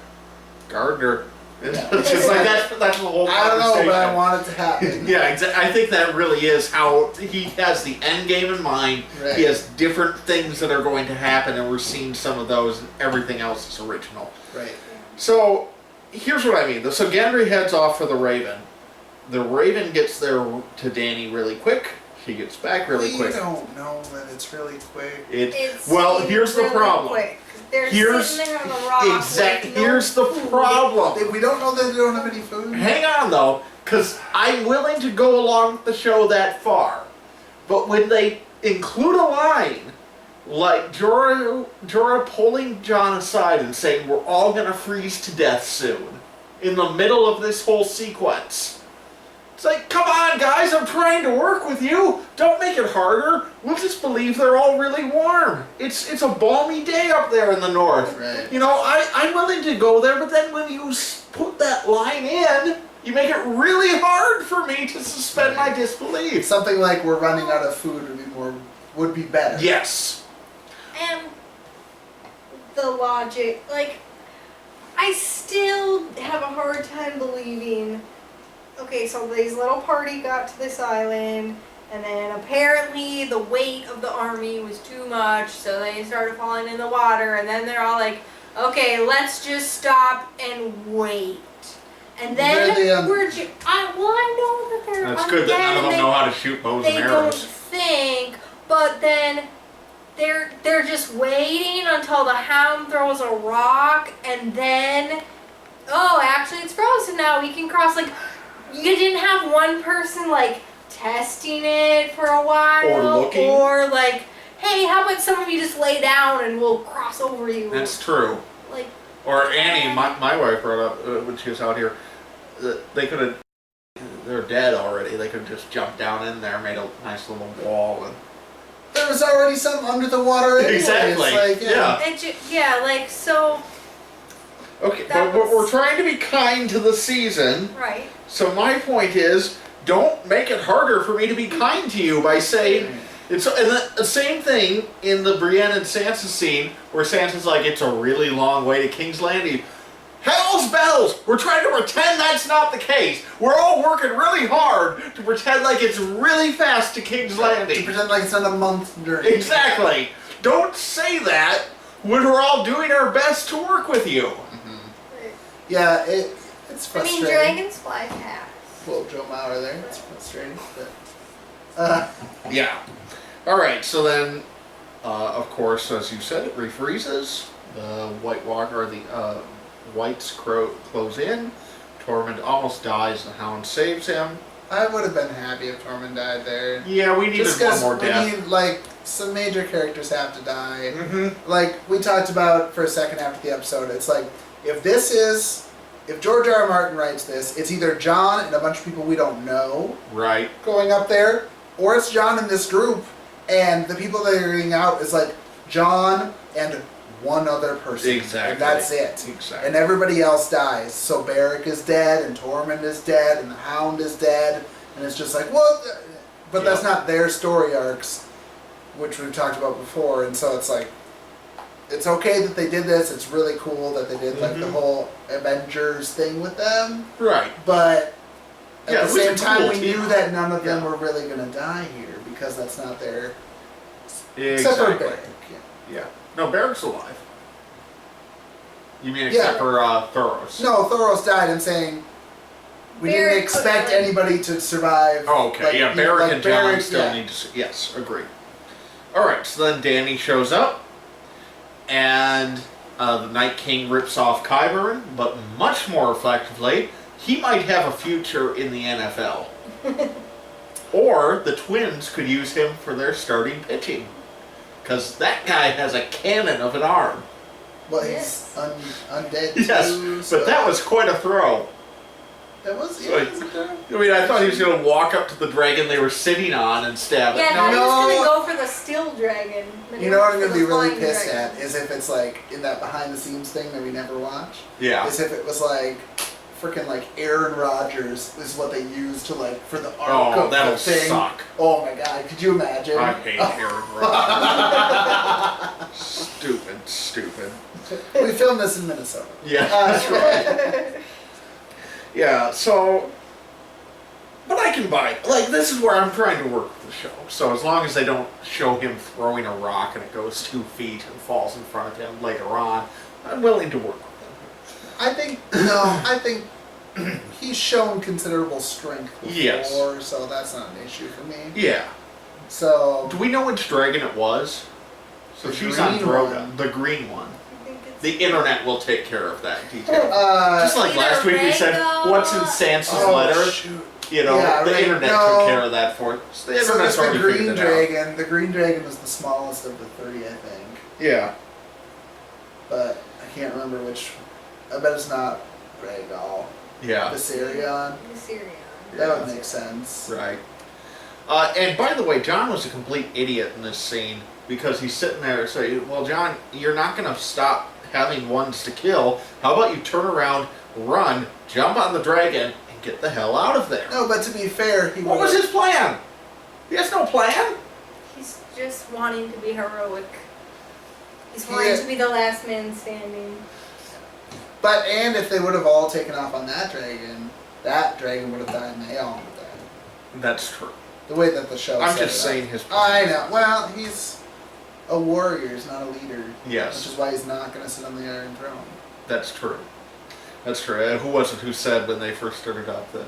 Gardener. Yeah. It's just like that's the whole I don't know, conversation. but I want it to happen. Yeah, I think that really is how he has the end game in mind. Right. He has different things that are going to happen, and we're seeing some of those, and everything else is original. Right. So, here's what I mean. So Gendry heads off for the Raven. The Raven gets there to Dany really quick. She gets back really We quick. don't know that it's really quick. Well, here's the really problem. Quick. They're Here's sitting there on the rock. exactly. with no Here's the food. problem. We don't know that they don't have any food. Hang on though, because I'm willing to go along with the show that far. But when they include a line like Jorah pulling Jon aside and saying we're all gonna freeze to death soon, in the middle of this whole sequence. It's like, come on guys, I'm trying to work with you. Don't make it harder. We'll just believe they're all really warm. It's a balmy day up there in the north. Right. You know, I'm willing to go there, but then when you put that line in, you make it really hard for me to suspend my disbelief. Something like we're running out of food would be better. Yes. And the logic, like, I still have a hard time believing. Okay, so this little party got to this island, and then apparently the weight of the army was too much, so they started falling in the water, and then they're all like, okay, let's just stop and wait. And then I know that they're That's good that none of them know how to shoot bows and they don't arrows. think, but then they're just waiting until the hound throws a rock, and then, oh, actually it's frozen now, we can cross. Like, you didn't have one person like testing it for a while, Or looking. or like, hey, how about some of you just lay down and we'll cross over you. That's true. Like, Or Annie, my wife brought up when she was out here, that they could have, they're dead already. They could have just jumped down in there, made a nice little wall, and There was already some under the water anyway. Exactly. It's like, Yeah. like, so, okay. That But was- we're trying to be kind to the season. right. So my point is, don't make it harder for me to be kind to you by saying it's. And the same thing in the Brienne and Sansa scene, where Sansa's like, "It's a really long way to King's Landing." Hell's bells! We're trying to pretend that's not the case. We're all working really hard to pretend like it's really fast to King's To Landing. pretend like it's not a month journey. Exactly. Don't say that when we're all doing our best to work with you. Yeah, it's I mean, frustrating. dragons fly fast. Well, Joe Mauer there. It's frustrating, but Yeah. All right. So then, of course, as you said, it refreezes. The White Walker, or the Whites close in. Tormund almost dies. The Hound saves him. I would have been happy if Tormund died there. Yeah, we needed Just one because more we death. need, like, some major characters have to die. Mm-hmm. Like, we talked about for a second after the episode, it's like, if George R. R. Martin writes this, it's either John and a bunch of people we don't know Right. going up there, or it's John and this group, and the people that are getting out is like John and one other person. Exactly. And that's it. Exactly. And everybody else dies. So Beric is dead, and Tormund is dead, and the Hound is dead, and it's just like, well, but that's Yeah. not their story arcs, which we've talked about before, and so it's like, it's okay that they did this, it's really cool that they did like the Mhm. whole Avengers thing with them, Right. but at Yeah, the it was same a time cool we team knew up. that none of them Yeah. were really going to die here, because that's not their, except for Exactly. Beric. Yeah. Yeah. No, Beric's alive. You mean Yeah. except for Thoros? No, Thoros died. I'm saying we didn't Beric expect couldn't. anybody to survive. Oh, okay. like, Yeah, you- Beric like and John Beric, still yeah. need to. Yes, agree. All right. So then Dany shows up, and the Night King rips off Qyburn, but much more effectively, he might have a future in the NFL. Or the Twins could use him for their starting pitching. Because that guy has a cannon of an arm. Well, Yes. he's undead Yes, too. So but that was quite a throw. that was. So Yeah, I mean, I thought he was going to walk up to the dragon they were sitting on and stab it. Yeah, No, no, he was No. gonna go for the steel dragon. But you he know what went I'm for gonna be the really flying pissed dragon. at is if it's like in that behind the scenes thing that we never watch. Yeah. Is if it was like freaking like Aaron Rodgers is what they use to like for the arc Oh, of that'll the thing. suck. Oh my god, could you imagine? I hate Aaron Rodgers. Stupid. We filmed this in Minnesota. Yeah, that's right. Yeah, so, but I can buy it. Like, this is where I'm trying to work with the show. So as long as they don't show him throwing a rock and it goes 2 feet and falls in front of him later on, I'm willing to work with him. I think he's shown considerable strength before, Yes. so that's not an issue for me. Yeah. So Do we know which dragon it was? So The she's on green Droga. one. The green one. I think it's The internet will take care of that detail. uh, Just like Either last week we said, Rango- what's in Sansa's oh, letter? shoot. You know, Yeah, the right. internet No. took care of that for us. So the So internet's there's the already green figured it out. dragon. The green dragon was the smallest of the 3, I think. Yeah. But I can't remember which. I bet it's not Rhaegal. Yeah. Viserion. Viserion. That would make sense. Right. And by the way, John was a complete idiot in this scene because he's sitting there saying, well, John, you're not going to stop having ones to kill. How about you turn around, run, jump on the dragon, and get the hell out of there? No, but to be fair, he What was his plan? He has no plan? He's just wanting to be heroic. He's He wanting is- to be the last man standing. But and if they would have all taken off on that dragon would have died and they all would have died. That's true. The way that the show. I'm set just it up. saying his I plan. know. Well, he's a warrior. He's not a leader. Yes. Which is why he's not going to sit on the Iron Throne. That's true. That's true. Who was it who said when they first started up that,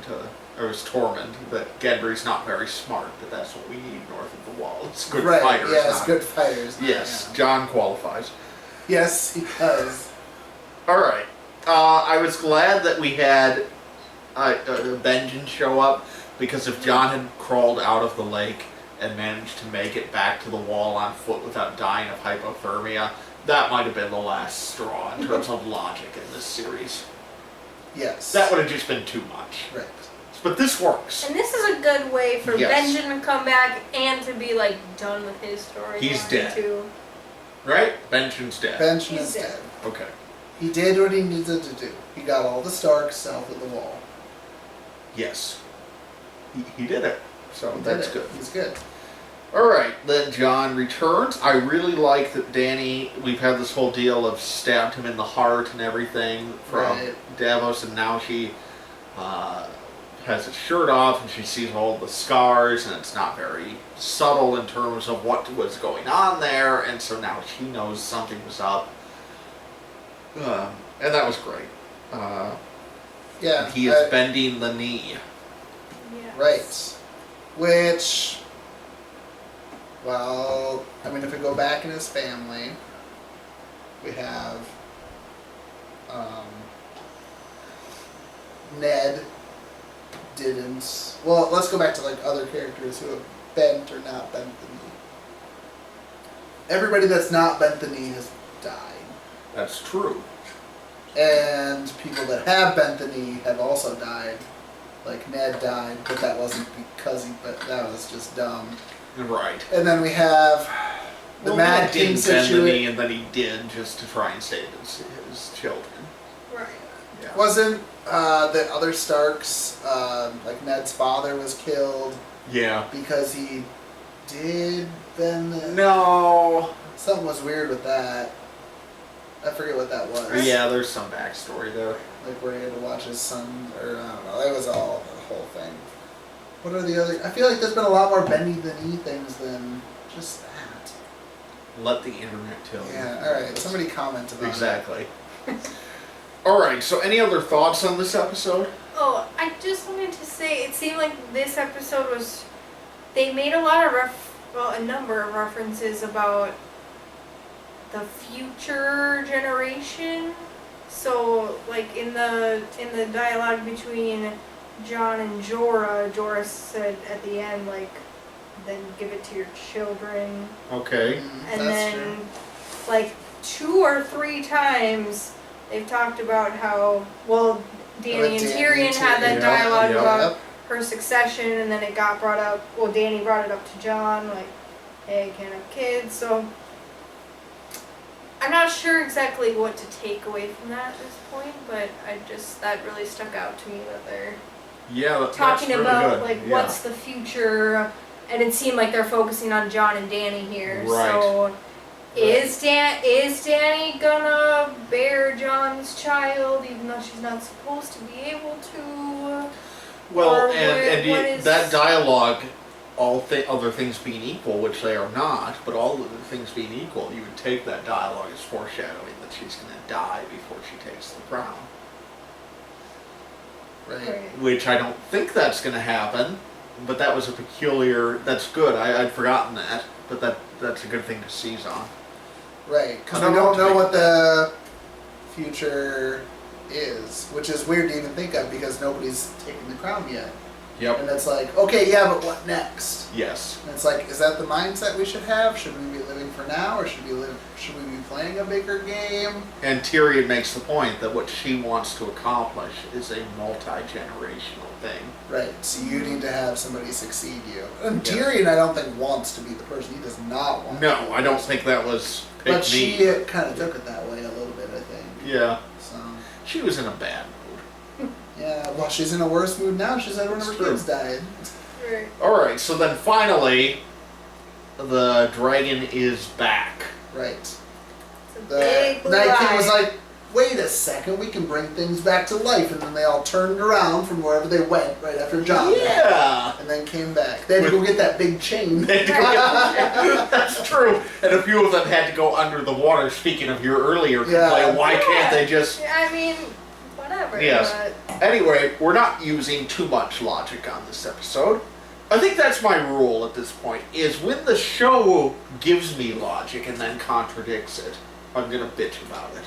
it was Tormund, that Gendry's not very smart, but that's what we need north of the wall. It's good right. fighters. Yes, not- good fighters. not- Yes, yeah. John qualifies. Yes, he does. All right. I was glad that we had Benjen show up, because if John had crawled out of the lake and managed to make it back to the wall on foot without dying of hypothermia, that might have been the last straw in terms of logic in this series. Yes. That would have just been too much. Right. But this works. And this is a good way for Yes. Benjen to come back and to be like done with his story. He's dead. Too. Right? Benjen's dead. Benjamin He's is dead. dead. Okay. He did what he needed to do. He got all the Starks south of the wall. Yes. He did it. So He did that's it. good. He's good. Alright, then John returns. I really like that Dany, we've had this whole deal of stabbed him in the heart and everything from Right. Davos, and now she has his shirt off and she sees all the scars, and it's not very subtle in terms of what was going on there, and so now she knows something was up. And that was great. Yeah. He is bending the knee. Yes. Right. Which, well, I mean, if we go back in his family, we have Ned didn't. Well, let's go back to like other characters who have bent or not bent the knee. Everybody that's not bent the knee has died. That's true. And people that have bent the knee have also died. Like Ned died, but that wasn't because but that was just dumb. Right. And then we have the Mad Ned King didn't bend the knee, situation. and then he did just to try and save his children. Right. Yeah. Wasn't the other Starks, like Ned's father was killed Yeah. because he did bend the... No. Something was weird with that. I forget what that was. Yeah, there's some backstory there. Like where he had to watch his son, or I don't know. That was all the whole thing. What are the other? I feel like there's been a lot more bendy the knee things than just that. Let the internet tell you. Yeah. All right. Somebody comment about Exactly. All right. So, any other thoughts on this episode? Oh, I just wanted to say, it seemed like this episode was. They made a lot of a number of references about the future generation. So, like in the dialogue between John and Jorah, Jorah said at the end, like, then give it to your children. Okay. And That's then, true. like, 2 or 3 times, they've talked about how, well, Dany and Tyrion had that Yeah, dialogue yeah. about her succession, and then it got brought up, well, Dany brought it up to John, like, hey, I can't have kids, so I'm not sure exactly what to take away from that at this point, but that really stuck out to me that they're Yeah, that's talking really about, good. like, Yeah. what's the future, and it seemed like they're focusing on John and Dany here, Right. so is Dany gonna bear John's child, even though she's not supposed to be able to? Well, Or what and is- that dialogue, other things being equal, which they are not, but all of the things being equal, you would take that dialogue as foreshadowing that she's going to die before she takes the crown. Right. Which I don't think that's going to happen, but that was that's good. I'd forgotten that, but that's a good thing to seize on. Right. Because I we don't don't know know what what the future is, which is weird to even think of because nobody's taken the crown yet. Yep. And it's like, okay, yeah, but what next? Yes. And it's like, is that the mindset we should have? Should we be living for now, or should we be playing a bigger game? And Tyrion makes the point that what she wants to accomplish is a multi-generational thing. Right. So you need to have somebody succeed you. And Yeah. Tyrion, I don't think wants to be the person. He does not want. to No, be I don't think that was pick But she me. kind of took it that way a little bit, I think. Yeah. So She was in a bad mood. yeah, well, she's in a worse mood now. She's had one of her It's true. kids died. Right. Alright, so then finally, the dragon is back. Right. It's a The big blue Night King eye. was like, wait a second, we can bring things back to life. And then they all turned around from wherever they went right after John died. Yeah! And then came back. They had to go get that big chain. They had to go get- That's true. And a few of them had to go under the water, speaking of your earlier complaint. Yeah. Why can't they just... Yeah, I mean, whatever. Yes. But Anyway, we're not using too much logic on this episode. I think that's my rule at this point, is when the show gives me logic and then contradicts it, I'm going to bitch about it.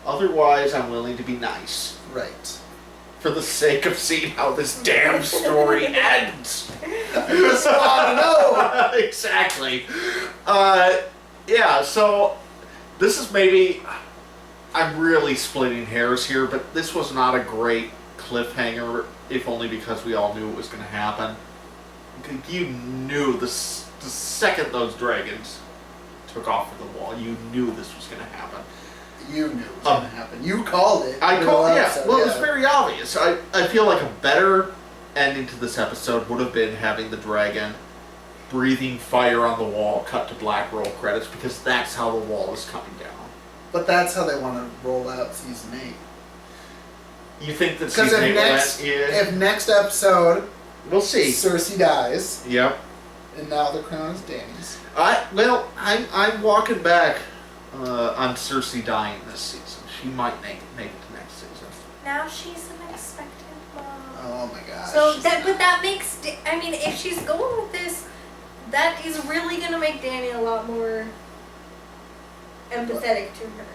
Otherwise, I'm willing to be nice. Right. For the sake of seeing how this damn story ends. I just want to know. Exactly. Yeah, so this is maybe... I'm really splitting hairs here, but this was not a great cliffhanger, if only because we all knew it was going to happen. You knew the second those dragons took off from the wall, you knew this was going to happen. You knew it was going to happen. You called it. I called, yeah. So, Well, it was very obvious. I feel like a better ending to this episode would have been having the dragon breathing fire on the wall, cut to black roll credits, because that's how the wall is coming down. But that's how they want to roll out season 8. You think that Because season 8 will if next episode we'll see. Cersei dies, Yep. and now the crown is Dany's. I'm walking back on Cersei dying this season. She might make it to next season. now she's an expected mom. Oh my gosh. So that makes, I mean, if she's going with this, that is really gonna make Dany a lot more empathetic to her.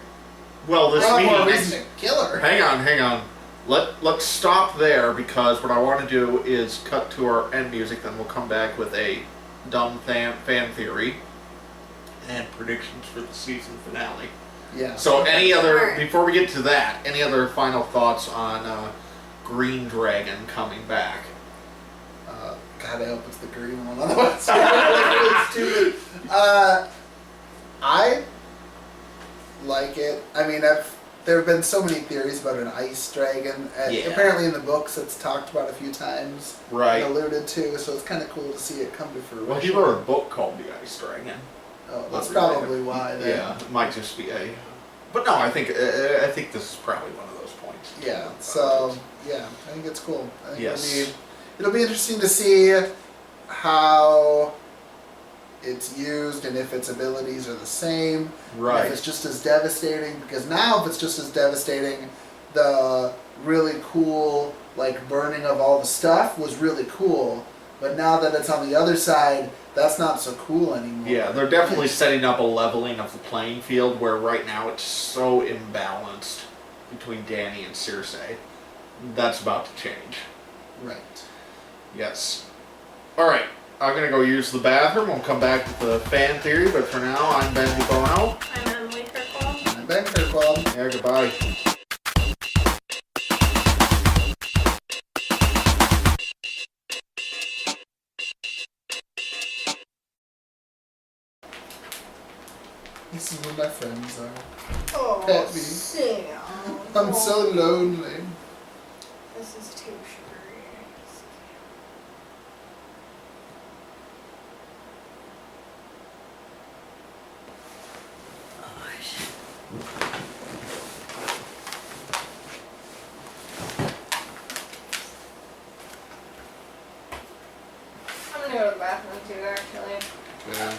Well, this Well, more means... reason to kill her. Hang on. Let's stop there, because what I want to do is cut to our end music, then we'll come back with a dumb fan theory and predictions for the season finale. Yeah. So Alright. before we get to that, any other final thoughts on Green Dragon coming back? God, I hope it's the green one. Otherwise, it's stupid. I like it. I mean, there have been so many theories about an ice dragon. Yeah. Apparently, in the books, it's talked about a few times. Right. And alluded to, so it's kind of cool to see it come to fruition. Well, he wrote a book called The Ice Dragon. Oh, that's Not really. probably why. Then. Yeah, it might just be a... But no, I think this is probably one of those points. Yeah. So yeah, I think it's cool. I think Yes. it'll be interesting to see how it's used and if its abilities are the same. Right. And if it's just as devastating, because now if it's just as devastating, the really cool like burning of all the stuff was really cool. But now that it's on the other side, that's not so cool anymore. Yeah, they're definitely setting up a leveling of the playing field where right now it's so imbalanced between Dany and Cersei. That's about to change. Right. Yes. Alright, I'm gonna go use the bathroom. We'll come back with the fan theory, but for now, I'm Ben DeBono. I'm Emily Kirkwald. I'm Ben Kirkwald. Yeah, goodbye. This is where my friends are. Oh, Pet me. Sam. I'm so lonely. This is too sugary. I'm gonna go to the bathroom too, actually. Yeah.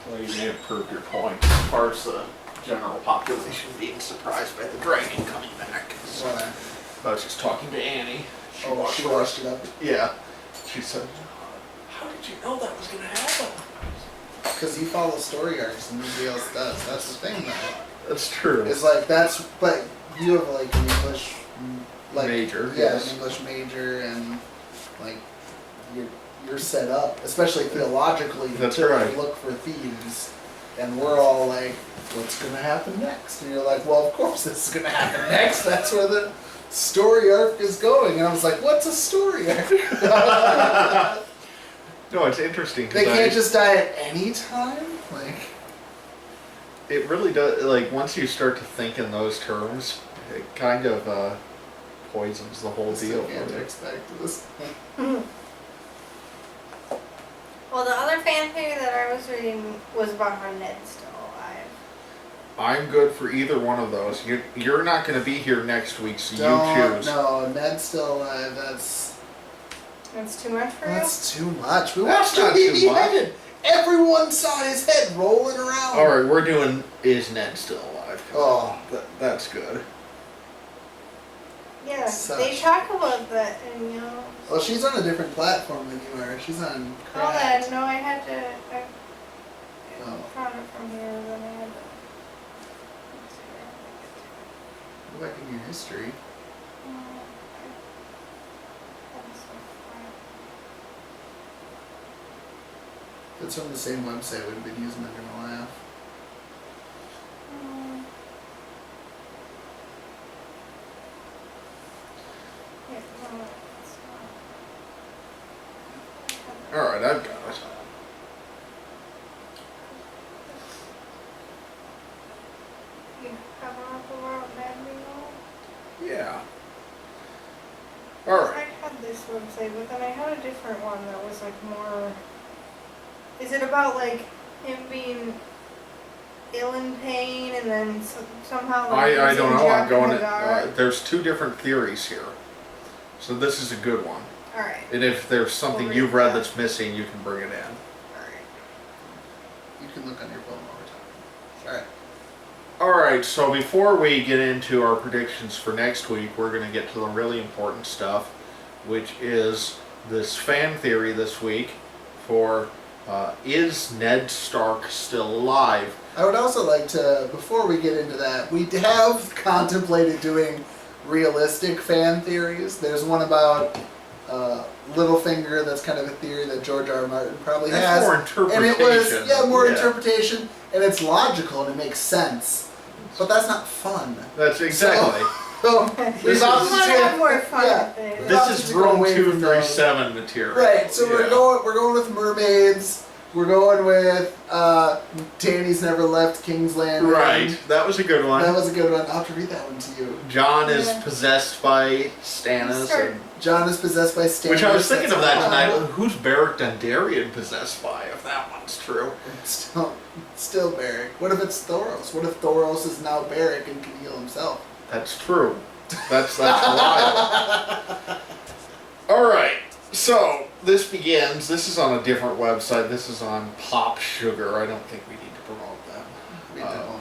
Well, you may have proved your point as far as the general population being surprised by the dragon coming back. So, What? I was just talking to Annie. She washed it up. Yeah. She said, "How did you know that was going to happen?" Because you follow story arcs and nobody else does. That's the thing, though. That's true. It's like but you have like an English Major, Yeah, yes. an English major, and like you're set up, especially theologically. That's to right. Look for themes, and we're all like, "What's going to happen next?" And you're like, "Well, of course this is going to happen next. That's where the story arc is going." And I was like, "What's a story arc?" No, it's interesting. 'Cause They can't just die at any time. Like, It really does. Like once you start to think in those terms, it kind of poisons the whole I still deal. can't for you. expect this. Well, the other fan theory that I was reading was about how Ned's still alive. I'm good for either one of those. You're not going to be here next week, so you choose. No, Ned's still alive. That's too much for That's too much. We That's watched him not be too much. beheaded. Everyone saw his head rolling around. All right, we're doing. Is Ned still alive? Oh, That's good. you? Yeah, Such. they talk about that, and you know. well, she's on a different platform than you are. She's on. Oh, Cracked. then no, I had to. I Oh. found it from here, then I had to. Go back in your history. If it's from the same website, we've been using. They're gonna laugh. All right, I've got it. You have an article about Mad Me Yeah. All right. I had this website, but then I had a different one that was like more. Is it about like him being ill in pain and then somehow? Like, I don't know. I'm going. to. There's two different theories here, so this is a good one. Alright. And if there's something We'll you've read read that. that's missing, you can bring it in. Alright. You can look on your phone while we're talking. All right. Alright, so before we get into our predictions for next week, we're going to get to the really important stuff, which is this fan theory this week for is Ned Stark still alive? I would also like to, before we get into that, we have contemplated doing realistic fan theories. There's one about Littlefinger that's kind of a theory that George R. R. Martin probably That's has. more And interpretation. it was, more interpretation, and it's logical and it makes sense. But that's not fun. That's exactly. So, This we've is- I opted want to to- have more fun yeah. with it. This opted is to go Room away from those. 237 material. Right, so Yeah. we're going with mermaids. We're going with Danny's never left King's Landing. Right, that was a good one. That was a good one. I'll have to read that one to you. John is Yeah. possessed by Stannis, Start- and, John is possessed by Stannis. which I was thinking of that That's tonight. wild. Who's Beric Dondarrion possessed by, if that one's true? Still Beric. What if it's Thoros? What if Thoros is now Beric and can heal himself? That's true. That's wild. Alright, so this begins. This is on a different website. This is on Pop Sugar. I don't think we need to promote them. We don't.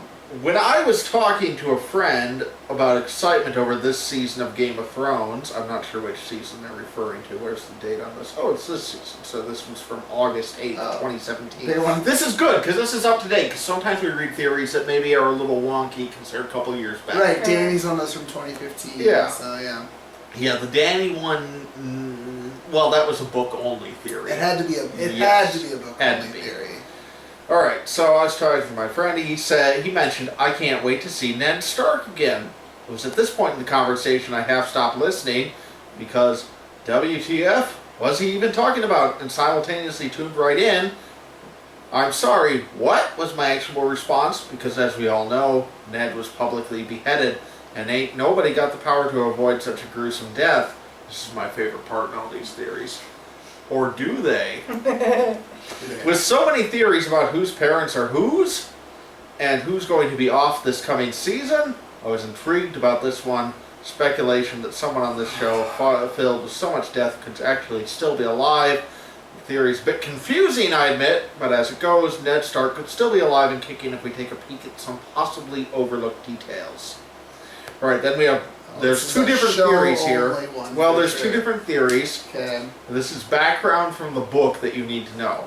When I was talking to a friend about excitement over this season of Game of Thrones, I'm not sure which season they're referring to. Where's the date on this? Oh, it's this season. So this was from August 8th, Oh. 2017. They want- This is good because this is up to date. Because sometimes we read theories that maybe are a little wonky because they're a couple years back. Right, Danny's one was from 2015. Yeah. So yeah. Yeah, the Danny one. Well, that was a book only theory. It had to be a. It Yes. had to be a book Had only to be. theory. All right, so I was talking to my friend. He mentioned, I can't wait to see Ned Stark again. It was at this point in the conversation I half stopped listening because WTF? Was he even talking about? And simultaneously tuned right in. I'm sorry, what? Was my actual response, because as we all know, Ned was publicly beheaded, and ain't nobody got the power to avoid such a gruesome death. This is my favorite part in all these theories. Or do they? With so many theories about whose parents are whose, and who's going to be off this coming season, I was intrigued about this one. Speculation that someone on this show filled with so much death could actually still be alive. The theory's a bit confusing, I admit, but as it goes, Ned Stark could still be alive and kicking if we take a peek at some possibly overlooked details. Alright, then we have... There's This is two a different show theories here. only one, Well, for there's two sure. different theories. Okay. This is background from the book that you need to know.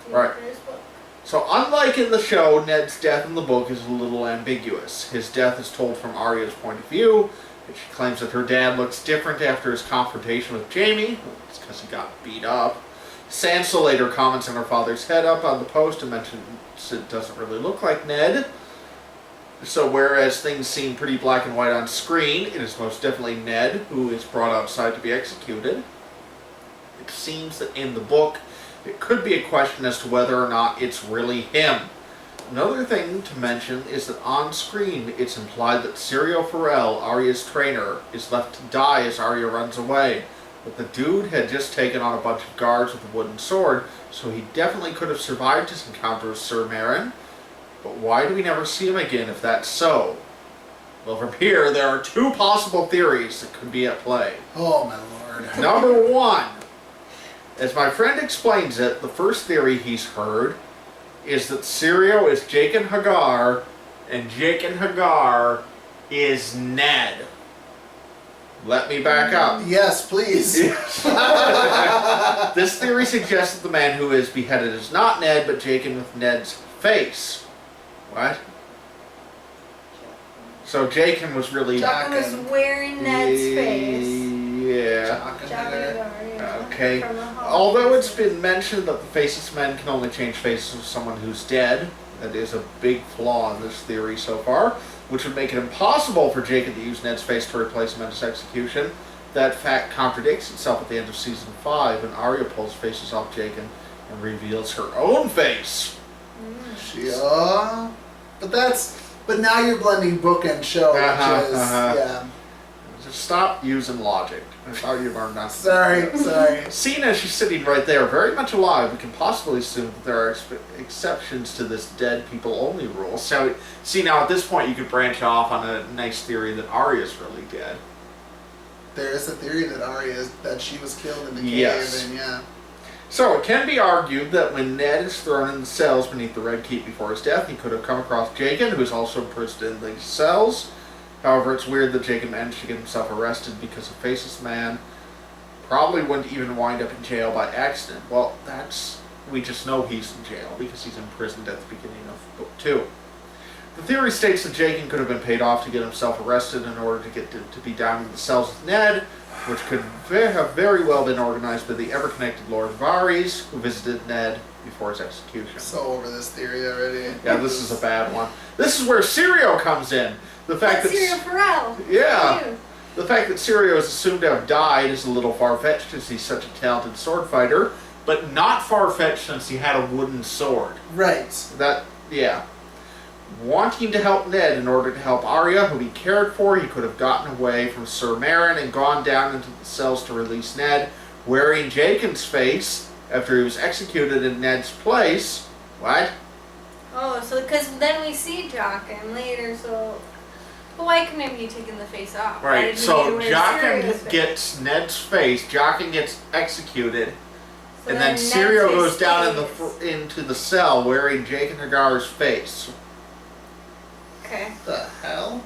Right. There's book. So unlike in the show, Ned's death in the book is a little ambiguous. His death is told from Arya's point of view. She claims that her dad looks different after his confrontation with Jaime. It's because he got beat up. Sansa later comments on her father's head up on the post and mentions it doesn't really look like Ned. So whereas things seem pretty black and white on screen, it is most definitely Ned who is brought outside to be executed. It seems that in the book, it could be a question as to whether or not it's really him. Another thing to mention is that on screen, it's implied that Syrio Forel, Arya's trainer, is left to die as Arya runs away. But the dude had just taken on a bunch of guards with a wooden sword, so he definitely could have survived his encounter with Sir Meryn. But why do we never see him again if that's so? Well, from here, there are two possible theories that could be at play. Oh my lord. Number one, as my friend explains it, the first theory he's heard is that Syrio is Jaqen Hagar, and Jaqen Hagar is Ned. Let me back up. Yes, please. This theory suggests that the man who is beheaded is not Ned, but Jaqen with Ned's face. What? So Jaqen was really... Jaqen was wearing Ned's face. Yeah. Yeah. Okay. From the Hall. Although it's been mentioned that the faceless men can only change faces of someone who's dead, that is a big flaw in this theory so far, which would make it impossible for Jaqen to use Ned's face to replace him at his execution. That fact contradicts itself at the end of Season 5 when Arya pulls faces off Jaqen and reveals her own face. Yeah. But now you're blending book and show, which is yeah. Just stop using logic. I thought you learned that. Sorry. Seeing as she's sitting right there, very much alive, we can possibly assume that there are exceptions to this dead people only rule. So, see, now at this point you could branch off on a nice theory that Arya's really dead. there is a theory that that she was killed in the cave, Yes. and yeah. So it can be argued that when Ned is thrown in the cells beneath the Red Keep before his death, he could have come across Jacob, who is also imprisoned in these cells. However, it's weird that Jacob managed to get himself arrested because a faceless man probably wouldn't even wind up in jail by accident. Well, we just know he's in jail because he's imprisoned at the beginning of book 2. The theory states that Jacob could have been paid off to get himself arrested in order to get to be down in the cells with Ned, which could have very well been organized by the ever-connected Lord Varys, who visited Ned before his execution. So over this theory already. Yeah, this is a bad one. This is where Syrio comes in. The fact that Syrio Pharrell. Yeah. The fact that Syrio is assumed to have died is a little far-fetched, as he's such a talented sword fighter, but not far-fetched since he had a wooden sword. Right. Yeah. Wanting to help Ned in order to help Arya, who he cared for, he could have gotten away from Sir Meryn and gone down into the cells to release Ned, wearing Jaqen's face after he was executed in Ned's place. What? Oh, so because then we see Jaqen later, so... But why couldn't he be taking the face off? Why Right, did he need so to wear Jaqen Syrio's face? gets Ned's face, Jaqen gets executed, So and then Ned's Syrio face goes down stays. into the cell wearing Jaqen Hagar's face. Okay. The hell?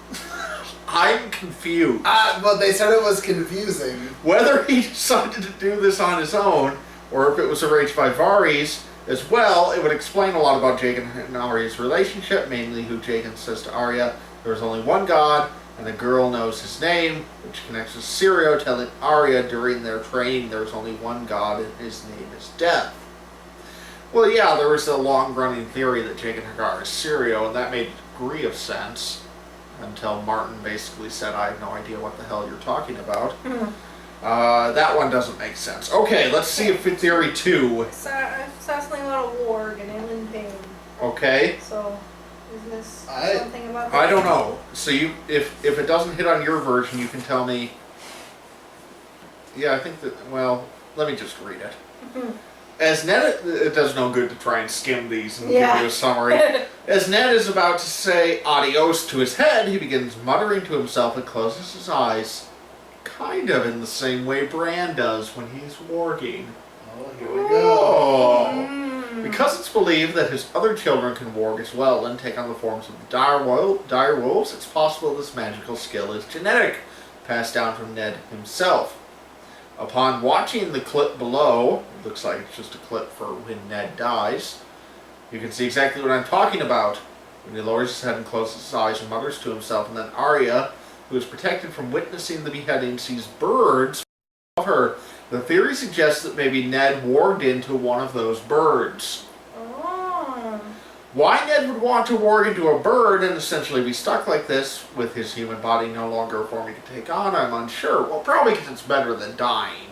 I'm confused. Well, they said it was confusing. Whether he decided to do this on his own, or if it was arranged by Varys as well, it would explain a lot about Jaqen and Arya's relationship, mainly who Jaqen says to Arya, there's only one god, and the girl knows his name, which connects with Syrio telling Arya during their training there's only one god and his name is Death. Well, yeah, there was a long-running theory that Jaqen Hagar is Syrio, and that made a degree of sense, until Martin basically said, I have no idea what the hell you're talking about. That one doesn't make sense. Okay, let's see if in theory 2. I saw something about a warg and Ellen Payne. Okay. So, is this something about that? I don't know. So if it doesn't hit on your version, you can tell me. Yeah, I think that, well, let me just read it. As Ned, it does no good to try and skim these and give you a summary. As Ned is about to say adios to his head, he begins muttering to himself and closes his eyes. Kind of in the same way Bran does when he's warging. Oh, here we go. Because it's believed that his other children can warg as well and take on the forms of the dire wolves, it's possible this magical skill is genetic, passed down from Ned himself. Upon watching the clip below, it looks like it's just a clip for when Ned dies, you can see exactly what I'm talking about. When he lowers his head and closes his eyes and mutters to himself, and then Arya, who is protected from witnessing the beheading, sees birds above her. The theory suggests that maybe Ned warged into one of those birds. Oh. Why Ned would want to warg into a bird and essentially be stuck like this, with his human body no longer a form he could take on, I'm unsure. Well, probably because it's better than dying.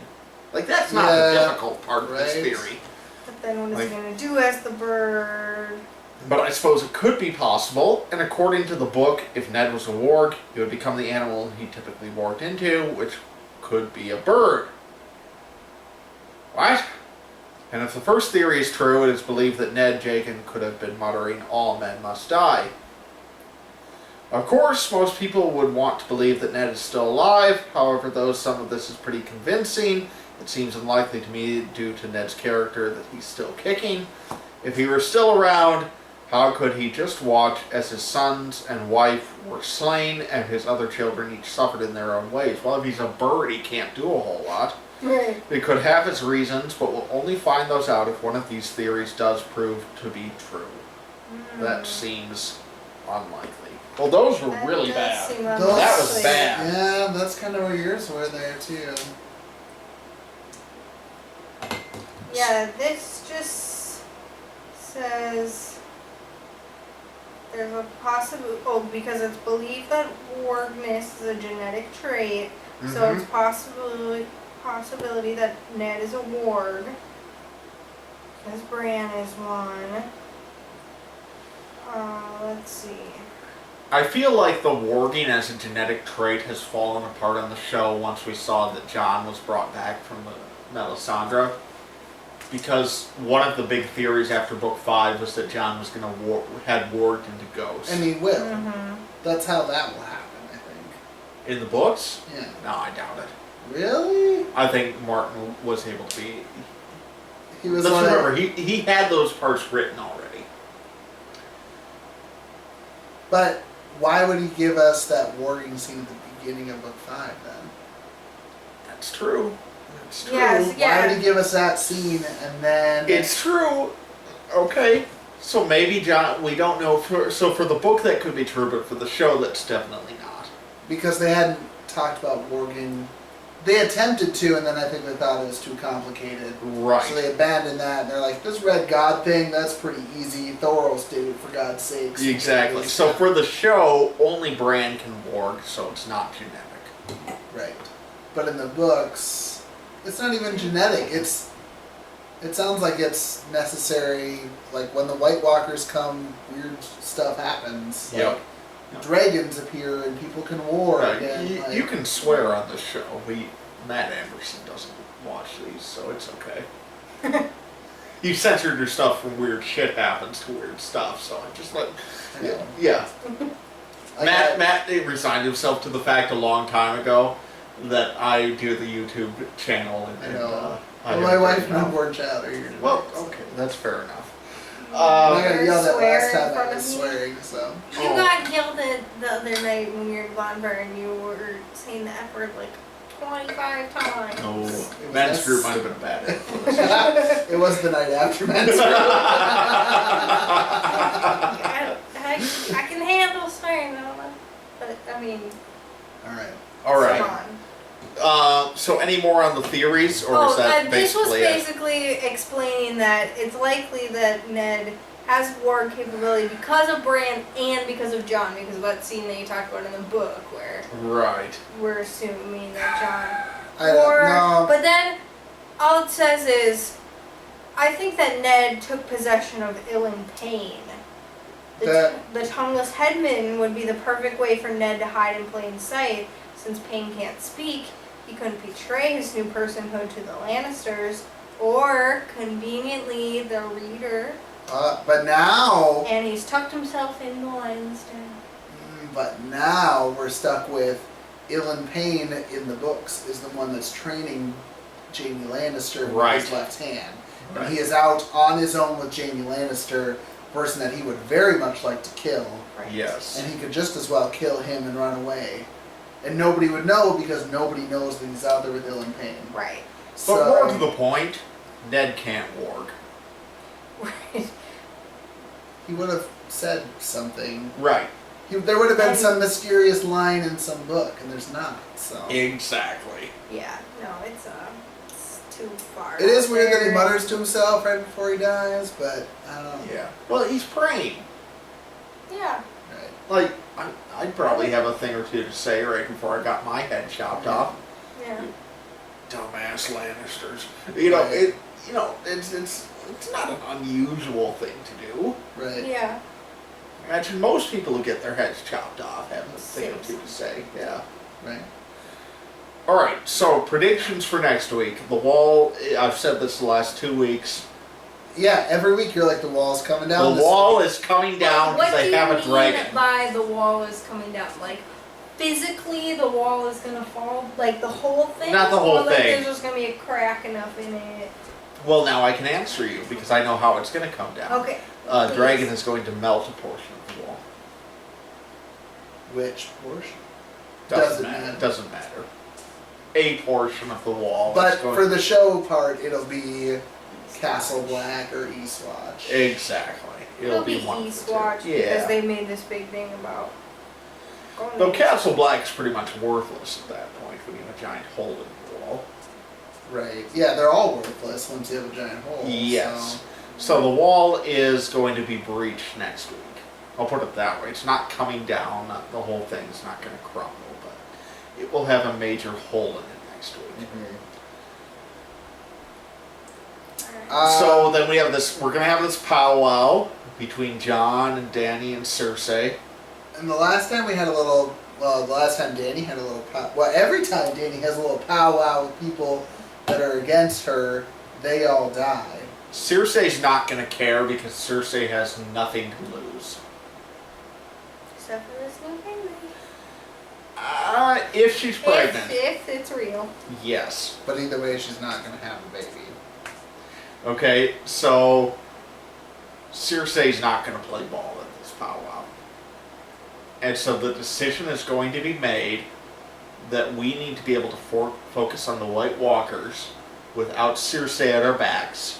Like, that's not the difficult part of this theory. But then what is he going to do as the bird? But I suppose it could be possible, and according to the book, if Ned was a warg, he would become the animal he typically warged into, which could be a bird. What? And if the first theory is true, it is believed that Ned Jaqen could have been muttering, all men must die. Of course, most people would want to believe that Ned is still alive, however, though some of this is pretty convincing, it seems unlikely to me due to Ned's character that he's still kicking. If he were still around, how could he just watch as his sons and wife were slain and his other children each suffered in their own ways? Well, if he's a bird, he can't do a whole lot. Right. It could have its reasons, but we'll only find those out if one of these theories does prove to be true. That seems unlikely. Well, those were really bad. That was bad. Yeah, that's kind of where yours were there, too. Yeah, this just says there's a because it's believed that wargness is a genetic trait, so it's possibility that Ned is a warg, because Bran is one. Let's see. I feel like the warging as a genetic trait has fallen apart on the show once we saw that Jon was brought back from the Melisandre. Because one of the big theories after book 5 was that Jon was going to had warged into ghosts. And he will. That's how that will happen, I think. In the books? Yeah. No, I doubt it. Really? I think Martin was able to be. He was Let's like, remember, he had those parts written already. but why would he give us that warging scene at the beginning of book 5 then? That's true. It's true. Yes. Why would he give us that scene and then... It's true. Okay. So maybe John, we don't know. So for the book that could be true, but for the show that's definitely not. Because they hadn't talked about warging. They attempted to, and then I think they thought it was too complicated. Right. So they abandoned that, and they're like, this red god thing, that's pretty easy. Thoros did it, for God's sakes. Exactly. So for the show, only Bran can warg, so it's not genetic. Right. But in the books, it's not even genetic. It sounds like it's necessary, like when the White Walkers come, weird stuff happens. Yep. Like, dragons appear and people can war again. You can swear on this show. Matt Anderson doesn't watch these, so it's okay. You censored your stuff from weird shit happens to weird stuff, so I'm just like, I know. yeah. Matt resigned himself to the fact a long time ago that I do the YouTube channel and I know. I Well, my wife and unborn child are here tonight. Well, okay, that's fair enough. I got yelled at Swear last in time front I of was me? swearing, so. You got yelled at the other night when we were in Bonfire and you were saying the F word like 25 times. Oh, men's group might have been a bad influence. It was the night after men's group. I can handle swearing, but I mean, Alright. All come right. on. So any more on the theories, or is that this was basically it? basically explaining that it's likely that Ned has war capability because of Bran and because of Jon, because of that scene that you talked about in the book where Right. we're assuming that Jon I don't know. But then all it says is, I think that Ned took possession of Ilan Payne. The tongueless headman would be the perfect way for Ned to hide in plain sight, since Payne can't speak. He couldn't betray his new personhood to the Lannisters, or conveniently the reader. But now, And he's tucked himself in the lion's den. but now we're stuck with Ilan Payne in the books is the one that's training Jaime Lannister with Right. his left hand. Right. And he is out on his own with Jaime Lannister, a person that he would very much like to kill. Right. Yes. And he could just as well kill him and run away. And nobody would know because nobody knows that he's out there with Ilan Payne. Right. But more to the point, Ned can't warg. Right. He would have said something. Right. There would have been some mysterious line in some book, and there's not. So Exactly. Yeah. No, it's too far. it is out weird that he there. mutters to himself right before he dies, but I don't know. Yeah. Well, he's praying. Yeah. Right. Like, I'd probably have a thing or two to say right before I got my head chopped off. Yeah. Dumbass Lannisters. Right. It's not an unusual thing to do. Right. Yeah. Imagine most people who get their heads chopped off have a thing or two to say. Yeah. Right. All right. So predictions for next week. The Wall. I've said this the last 2 weeks. Yeah, every week you're like, the wall's coming down. The wall is coming down What because do they have you a dragon. mean by the wall is coming down? Like, physically the wall is gonna fall? Like, the whole thing? Not the whole or like thing. there's just gonna be a crack enough in it? Well, now I can answer you because I know how it's going to come down. Okay. please. Dragon is going to melt a portion of the wall. Which portion? Doesn't Doesn't matter. matter. Doesn't matter. A portion of the wall. But is going for the show part, it'll be Castle Black or Eastwatch. Exactly. It'll be one of the two. Eastwatch Yeah. because they made this big thing about going Though to Castle Black's pretty much worthless at that point when you have a giant hole in the wall. Right. Yeah, they're all worthless once you have a giant hole. Yes. So. So the wall is going to be breached next week. I'll put it that way. It's not coming down. The whole thing is not going to crumble, but it will have a major hole in it next week. Alright. So then we have this. We're going to have this powwow between Jon and Dany and Cersei. And the last time we had a little, well, the last time Dany had a little every time Dany has a little powwow with people that are against her, they all die. Cersei's not going to care because Cersei has nothing to lose. Except for this new baby. If she's pregnant. If it's real. Yes. But either way, she's not going to have a baby. Okay, so Cersei's not going to play ball at this powwow. And so the decision is going to be made that we need to be able to focus on the White Walkers without Cersei at our backs.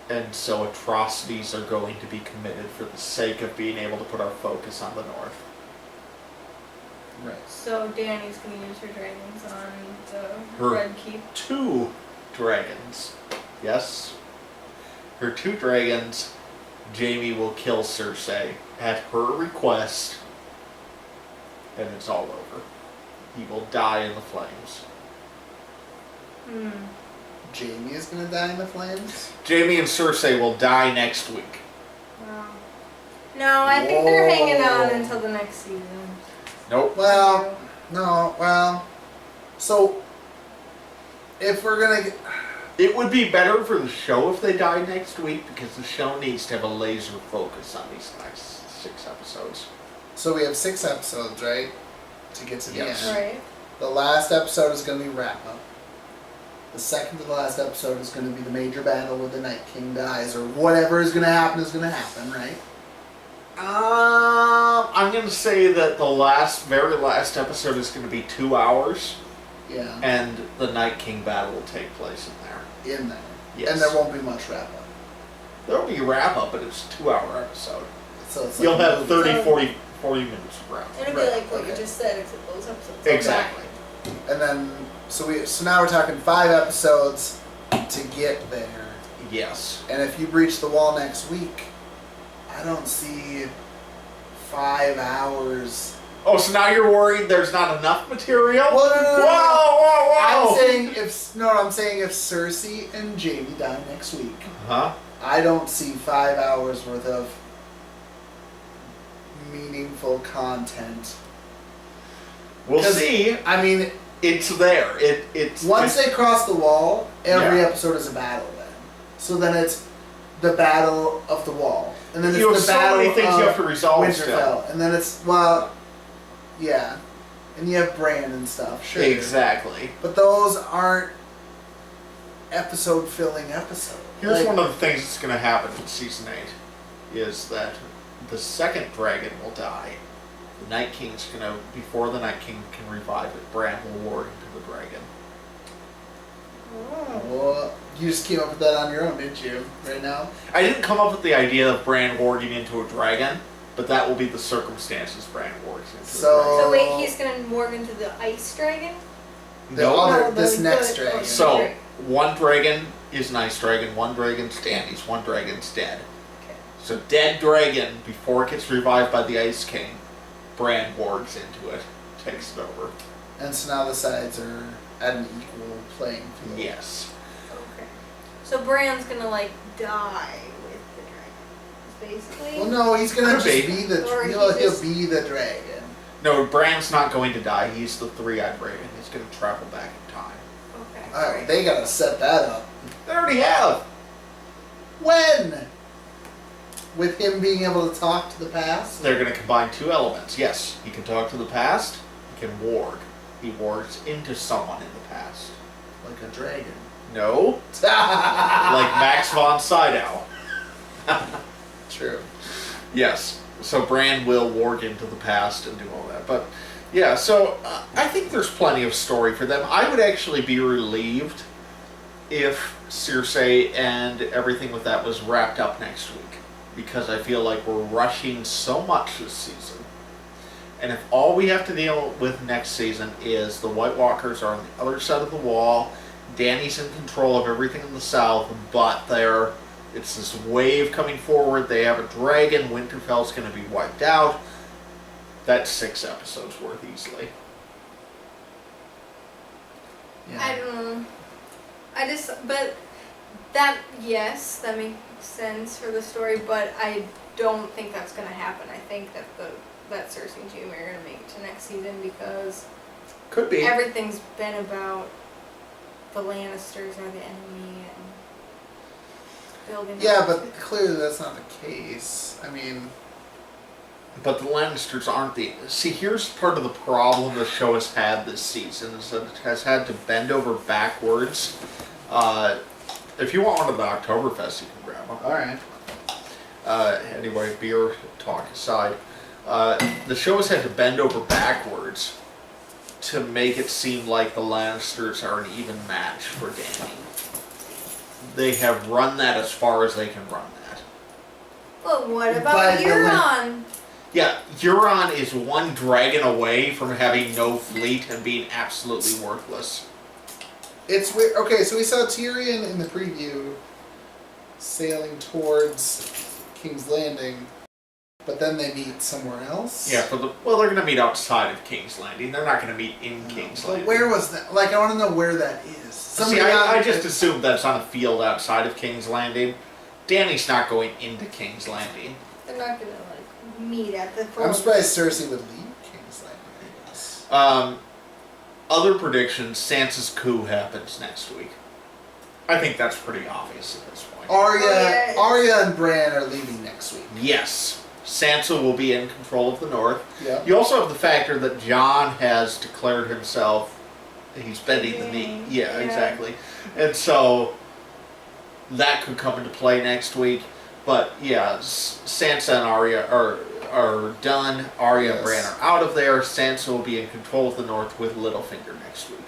And so atrocities are going to be committed for the sake of being able to put our focus on the North. Right. So Dany's gonna use her dragons on the Her- Red Keep. 2 dragons. Yes. Her 2 dragons, Jaime will kill Cersei at her request, and it's all over. He will die in the flames. Jaime is going to die in the flames? Jaime and Cersei will die next week. Wow. No, I think they're hanging on Whoa. until the next season. Nope. Well, no, well. So, if we're going to... It would be better for the show if they died next week, because the show needs to have a laser focus on these next 6 episodes. So we have 6 episodes, right? To get to the Yes. end. Right. The last episode is going to be wrap-up. The second to the last episode is going to be the major battle where the Night King dies, or whatever is going to happen, right? I'm going to say that the very last episode is going to be 2 hours, Yeah, and the Night King battle will take place in there. in there. Yes. And there won't be much wrap-up. There'll be a wrap-up, but it's a 2-hour episode. So it's like You'll a have movie. 30, 40 minutes of wrap-up. It'll Right, be like what you okay. just said, except those episodes. Exactly. And then, so now we're talking 5 episodes to get there. Yes. And if you breach the wall next week, I don't see 5 hours. Oh, so now you're worried there's not enough material? Well, no, no, no, no. Whoa! I'm saying if Cersei and Jaime die next week, Huh? I don't see 5 hours worth of meaningful content. We'll 'Cause, see. I mean, It's there. It's once just- they cross the wall, every Yeah. episode is a battle then. So then it's the battle of the wall. And then it's you have the so battle many things of you have to resolve Winterfell. still. And then it's, yeah. And you have Bran and stuff, sure. Exactly. But those aren't episode-filling episodes. Here's Like, one of the things that's going to happen in season 8 is that the second dragon will die. The Night King's going to, before the Night King can revive it, Bran will war into the dragon. Well, you just came up with that on your own, didn't you? Right now? I didn't come up with the idea of Bran warging into a dragon, but that will be the circumstances Bran wargs into So- a dragon. So wait, he's gonna morph into the ice dragon? The No. other, No, this the next good- dragon. So, one dragon is an ice dragon, one dragon's Danny's, one dragon's dead. Okay. So dead dragon, before it gets revived by the Ice King, Bran wargs into it, takes it over. And so now the sides are at an equal playing field. Yes. Okay. So Bran's gonna like die with the dragon, basically. Well, no, he's gonna Could just be. be the. Or He'll he just- be the dragon. No, Bran's not going to die. He's the three-eyed dragon. He's going to travel back in time. Okay. Oh, alright. they gotta set that up. They already have. When? With him being able to talk to the past? They're going to combine 2 elements. Yes, he can talk to the past. He can warg. He wargs into someone in the past. Like a dragon. No, like Max von Sydow. True. Yes. So Bran will warg into the past and do all that. But yeah, so I think there's plenty of story for them. I would actually be relieved if Cersei and everything with that was wrapped up next week, because I feel like we're rushing so much this season. And if all we have to deal with next season is the White Walkers are on the other side of the wall, Dany's in control of everything in the south, but it's this wave coming forward, they have a dragon, Winterfell's going to be wiped out. That's 6 episodes worth easily. I don't know. But yes, that makes sense for the story, but I don't think that's gonna happen. I think that that Cersei and Jaime are gonna make it to next season because Could be. everything's been about the Lannisters are the enemy and building. Yeah, up but to- clearly that's not the case. I mean, But the Lannisters aren't the... See, here's part of the problem the show has had this season, is that it has had to bend over backwards. If you want one of the Oktoberfest, you can grab them. Alright. Anyway, beer talk aside. The show has had to bend over backwards to make it seem like the Lannisters are an even match for Dany. They have run that as far as they can run that. Well, what By about the Euron? Yeah, Euron is one dragon away from having no fleet and being absolutely worthless. It's weird. Okay, so we saw Tyrion in the preview sailing towards King's Landing, but then they meet somewhere else. Yeah, they're going to meet outside of King's Landing. They're not going to meet in King's But Landing. where was that? Like, I want to know where that is. See, I just assumed that's on a field outside of King's Landing. Dany's not going into King's Landing. They're not gonna like meet at the. I'm surprised Cersei would leave King's Landing, I guess. Other predictions: Sansa's coup happens next week. I think that's pretty obvious at this point. Arya and Bran are leaving next week. Yes, Sansa will be in control of the North. Yeah. You also have the factor that Jon has declared himself. He's bending the knee. Yeah, exactly. And so that could come into play next week. But yeah, Sansa and Arya are done. Arya and Bran are out of there. Sansa will be in control of the North with Littlefinger next week.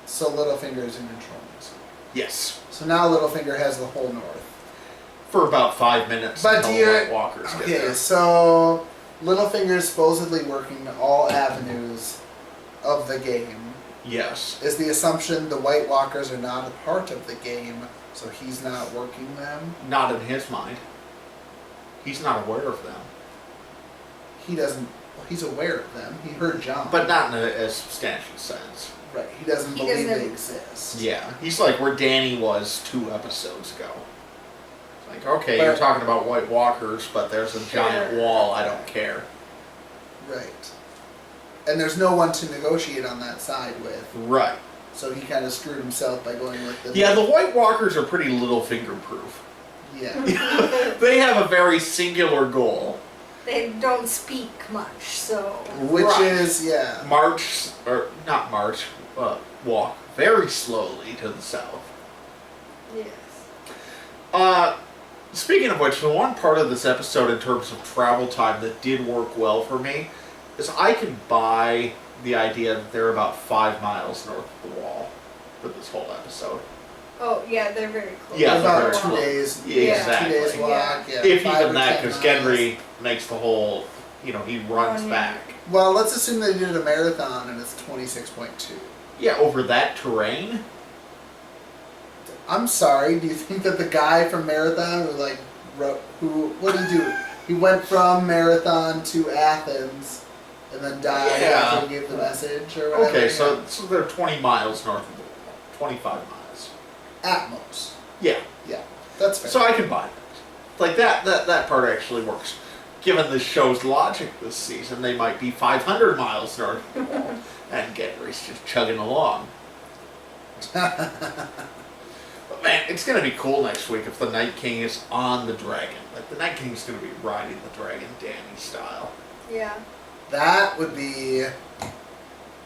So Littlefinger is in control next week. Yes. So now Littlefinger has the whole North. For about 5 minutes But until do you... the White Walkers get there. Okay, so Littlefinger is supposedly working all avenues of the game. Yes. Is the assumption the White Walkers are not a part of the game, so he's not working them? Not in his mind. He's not aware of them. He doesn't... Well, he's aware of them. He heard Jon. But not in a substantial sense. Right, he doesn't believe they exist. Yeah. He's like where Dany was 2 episodes ago. Like, okay, you're talking about White Walkers, but there's a giant wall, I don't care. Right. And there's no one to negotiate on that side with. Right. So he kind of screwed himself by going with the... Yeah, the White Walkers are pretty Littlefinger proof. Yeah. They have a very singular goal. They don't speak much, so. Which Right. is, yeah. Walk very slowly to the south. Yes. Speaking of which, the one part of this episode in terms of travel time that did work well for me is I could buy the idea that they're about 5 miles north of the wall for this whole episode. Oh yeah, they're very close. Yeah, about they're 2 close. days. Yeah, 2 days exactly. walk. Yeah. If 5 even or that, 10 because miles. Gendry makes the whole, he runs Running. back. Well, let's assume they did a marathon and it's 26.2. Yeah, over that terrain? I'm sorry, do you think that the guy from Marathon what did he do? He went from Marathon to Athens and then died after he gave the message or whatever? Okay, so they're 20 miles north of the wall. 25 miles. At most. Yeah. Yeah, that's fair. So I can buy that. Like, that part actually works. Given the show's logic this season, they might be 500 miles north of the wall. And Gendry's just chugging along. But man, it's going to be cool next week if the Night King is on the dragon. Like, the Night King's going to be riding the dragon Dany style. Yeah. That would be...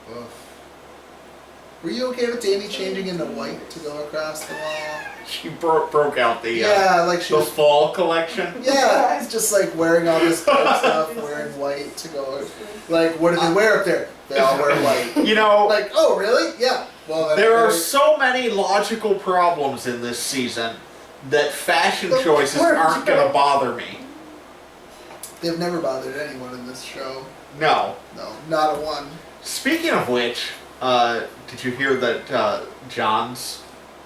Oof. Were you okay with Dany changing into white to go across the wall? She broke out the Like she the was... fall collection. Yeah, it's just like wearing all this good stuff, wearing white to go... Like, what do they wear up there? They all wear white. Like, oh, really? Yeah. Well, There are so many logical problems in this season that fashion choices aren't going to bother me. They've never bothered anyone in this show. No. No, not a one. Speaking of which, did you hear that John's,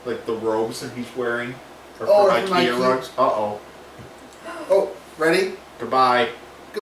like the robes that he's wearing are from Oh, IKEA from IKEA. rugs? Uh-oh. Oh, ready? Goodbye.